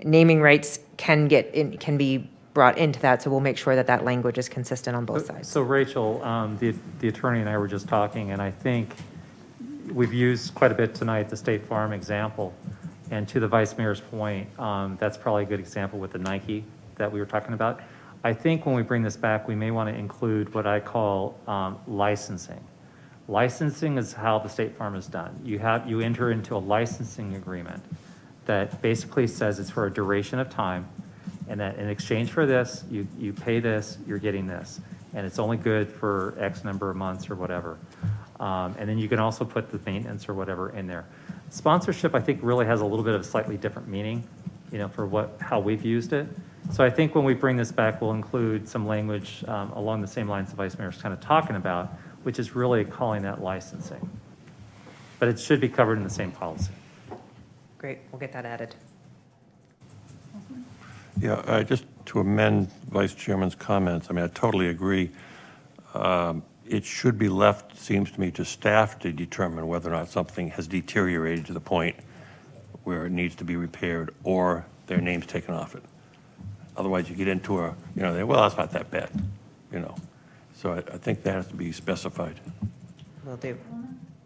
Naming rights can be brought into that, so we'll make sure that that language is consistent on both sides. So Rachel, the attorney and I were just talking, and I think we've used quite a bit tonight the State Farm example. And to the Vice Mayor's point, that's probably a good example with the Nike that we were talking about. I think when we bring this back, we may want to include what I call licensing. Licensing is how the State Farm is done. You enter into a licensing agreement that basically says it's for a duration of time, and that in exchange for this, you pay this, you're getting this, and it's only good for X number of months or whatever. And then you can also put the maintenance or whatever in there. Sponsorship, I think, really has a little bit of a slightly different meaning, for how we've used it. So I think when we bring this back, we'll include some language along the same lines the Vice Mayor's kind of talking about, which is really calling that licensing. But it should be covered in the same policy. Great, we'll get that added. Yeah, just to amend Vice Chairman's comments, I totally agree. It should be left, seems to me, to staff to determine whether or not something has deteriorated to the point where it needs to be repaired or their name's taken off it. Otherwise, you get into well, that's not that bad, So I think that has to be specified. Will do.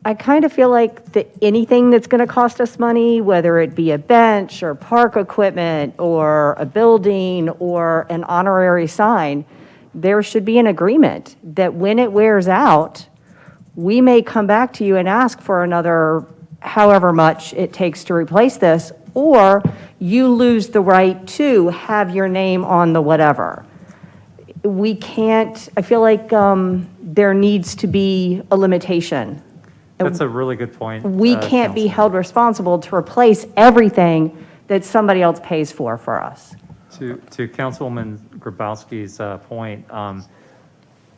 I kind of feel like anything that's going to cost us money, whether it be a bench or park equipment or a building or an honorary sign, there should be an agreement that when it wears out, we may come back to you and ask for another however much it takes to replace this, or you lose the right to have your name on the whatever. We can't, I feel like there needs to be a limitation. That's a really good point. We can't be held responsible to replace everything that somebody else pays for us. To Councilwoman Grabowski's point,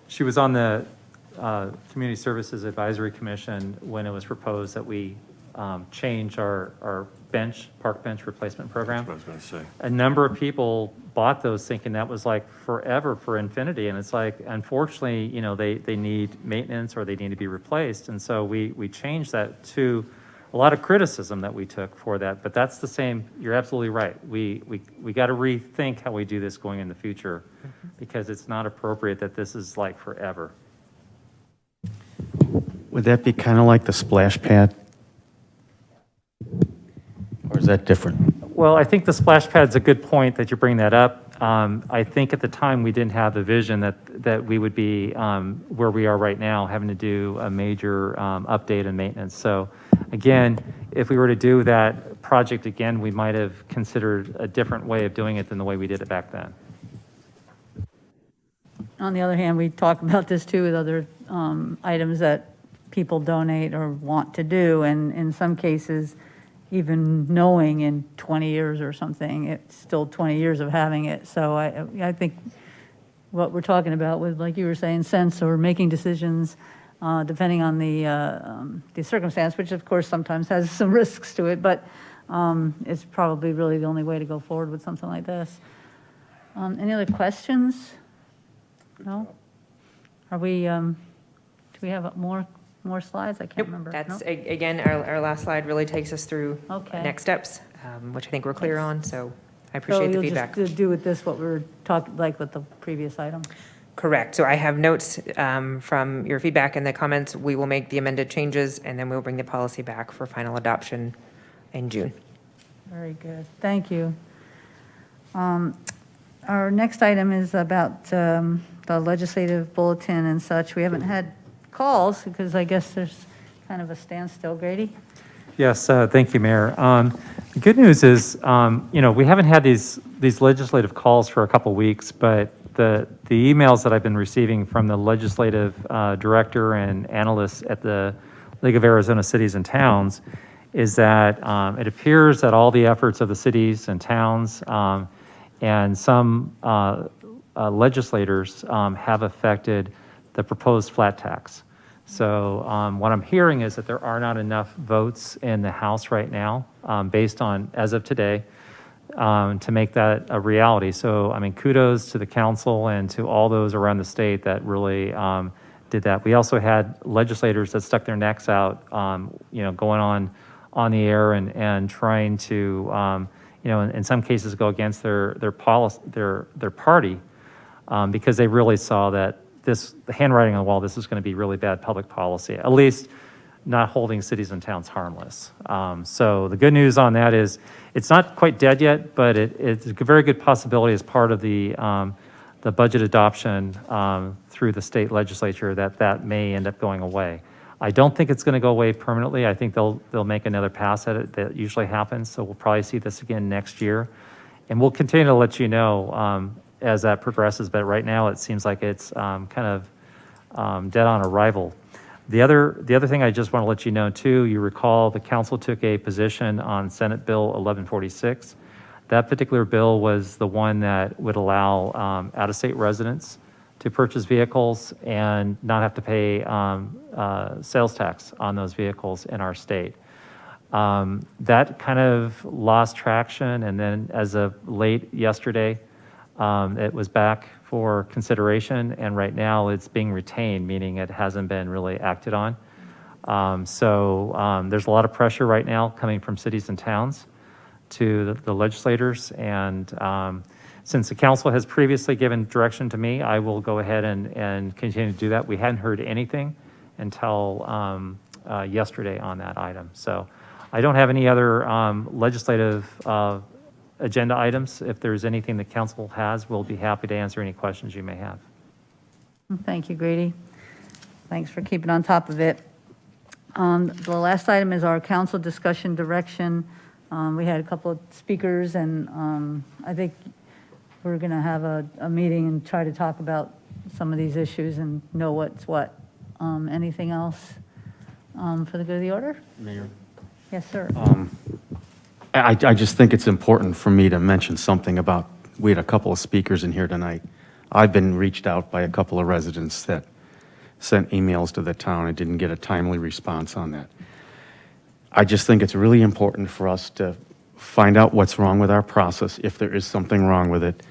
she was on the Community Services Advisory Commission when it was proposed that we change our park bench replacement program. That's what I was going to say. A number of people bought those thinking that was like forever, for infinity, and it's like, unfortunately, they need maintenance or they need to be replaced, and so we changed that to a lot of criticism that we took for that, but that's the same. You're absolutely right. We got to rethink how we do this going in the future, because it's not appropriate that this is like forever. Would that be kind of like the splash pad? Or is that different? Well, I think the splash pad's a good point that you bring that up. I think at the time we didn't have the vision that we would be where we are right now, having to do a major update and maintenance. So again, if we were to do that project again, we might have considered a different way of doing it than the way we did it back then. On the other hand, we talk about this too with other items that people donate or want to do, and in some cases, even knowing in 20 years or something, it's still 20 years of having it. So I think what we're talking about with, like you were saying, sense or making decisions depending on the circumstance, which of course sometimes has some risks to it, but It's probably really the only way to go forward with something like this. Any other questions? No? Are we, do we have more slides? I can't remember. That's, Nope. again, our last slide really takes us through Okay. next steps, which I think we're clear on, so I So appreciate the feedback. you'll just do with this what we were talking, like with the previous item? Correct. So I have notes from your feedback and the comments. We will make the amended changes, and then we'll bring the policy back for final adoption in June. Very good. Thank you. Our next item is about the legislative bulletin and such. We haven't had calls because I guess there's kind of a standstill. Grady? Yes, thank you, Mayor. The good news is, we haven't had these legislative calls for a couple weeks, but the emails that I've been receiving from the legislative director and analysts at the League of Arizona Cities and Towns is that it appears that all the efforts of the cities and towns and some legislators have affected the proposed flat tax. So what I'm hearing is that there are not enough votes in the House right now, based on, as of today, to make that a reality. So, I mean, kudos to the council and to all those around the state that really did that. We also had legislators that stuck their necks out, going on the air and trying to, in some cases go against their policy, their party, because they really saw that the handwriting on the wall, this is going to be really bad public policy, at least not holding cities and towns harmless. So the good news on that is it's not quite dead yet, but it's a very good possibility as part of the budget adoption through the state legislature that may end up going away. I don't think it's going to go away permanently. I think they'll make another pass at it. That usually happens. So we'll probably see this again next year, and we'll continue to let you know as that progresses. But right now, it seems like it's kind of dead on arrival. The other thing I just want to let you know too, you recall the council took a position on Senate Bill 1146. That particular bill was the one that would allow out-of-state residents to purchase vehicles and not have to pay sales tax on those vehicles in our state. That kind of lost traction, and then as of late yesterday, it was back for consideration, and right now it's being retained, meaning it hasn't been really acted on. So there's a lot of pressure right now coming from cities and towns to the legislators, and since the council has previously given direction to me, I will go ahead and continue to do that. We hadn't heard anything until yesterday on that item. So I don't have any other legislative agenda items. If there's anything the council has, we'll be happy to answer any questions you may have. Thank you, Grady. Thanks for keeping on top of it. The last item is our council discussion direction. We had a couple of speakers, and I think we're going to have a meeting and try to talk about some of these issues and know what's what. Anything else for the good of the order? Mayor? Yes, sir. I just think it's important for me to mention something about, we had a couple of speakers in here tonight. I've been reached out by a couple of residents that sent emails to the town and didn't get a timely response on that. I just think it's really important for us to find out what's wrong with our process, if there is something wrong with it.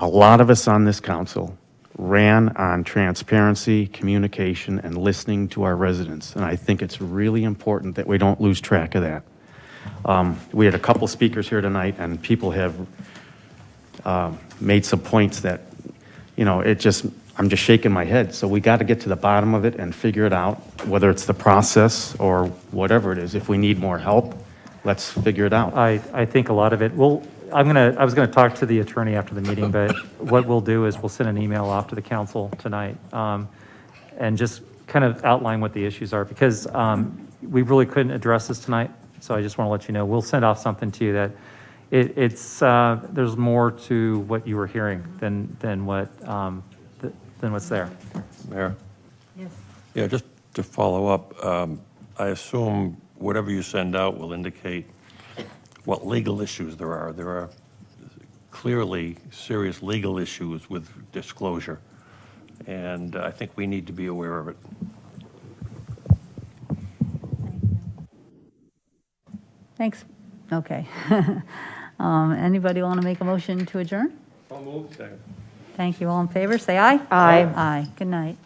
A lot of us on this council ran on transparency, communication, and listening to our residents, and I think it's really important that we don't lose track of that. We had a couple speakers here tonight, and people have made some points that, I'm just shaking my head. So we got to get to the bottom of it and figure it out, whether it's the process or whatever it is. If we need more help, let's figure it out. I think a lot of it, I was going to talk to the attorney after the meeting, but what we'll do is we'll send an email off to the council tonight and just kind of outline what the issues are, because we really couldn't address this tonight. So I just want to let you know, we'll send off something to you that there's more to what you were hearing than what's there. Mayor? Yes. Yeah, just to follow up, I assume whatever you send out will indicate what legal issues there are. There are clearly serious legal issues with disclosure, and I think we need to be aware of it. Thanks. Okay. Anybody want to make a motion to adjourn? I'll move. Second. Thank you. All in favor, say aye. Aye. Aye. Good night.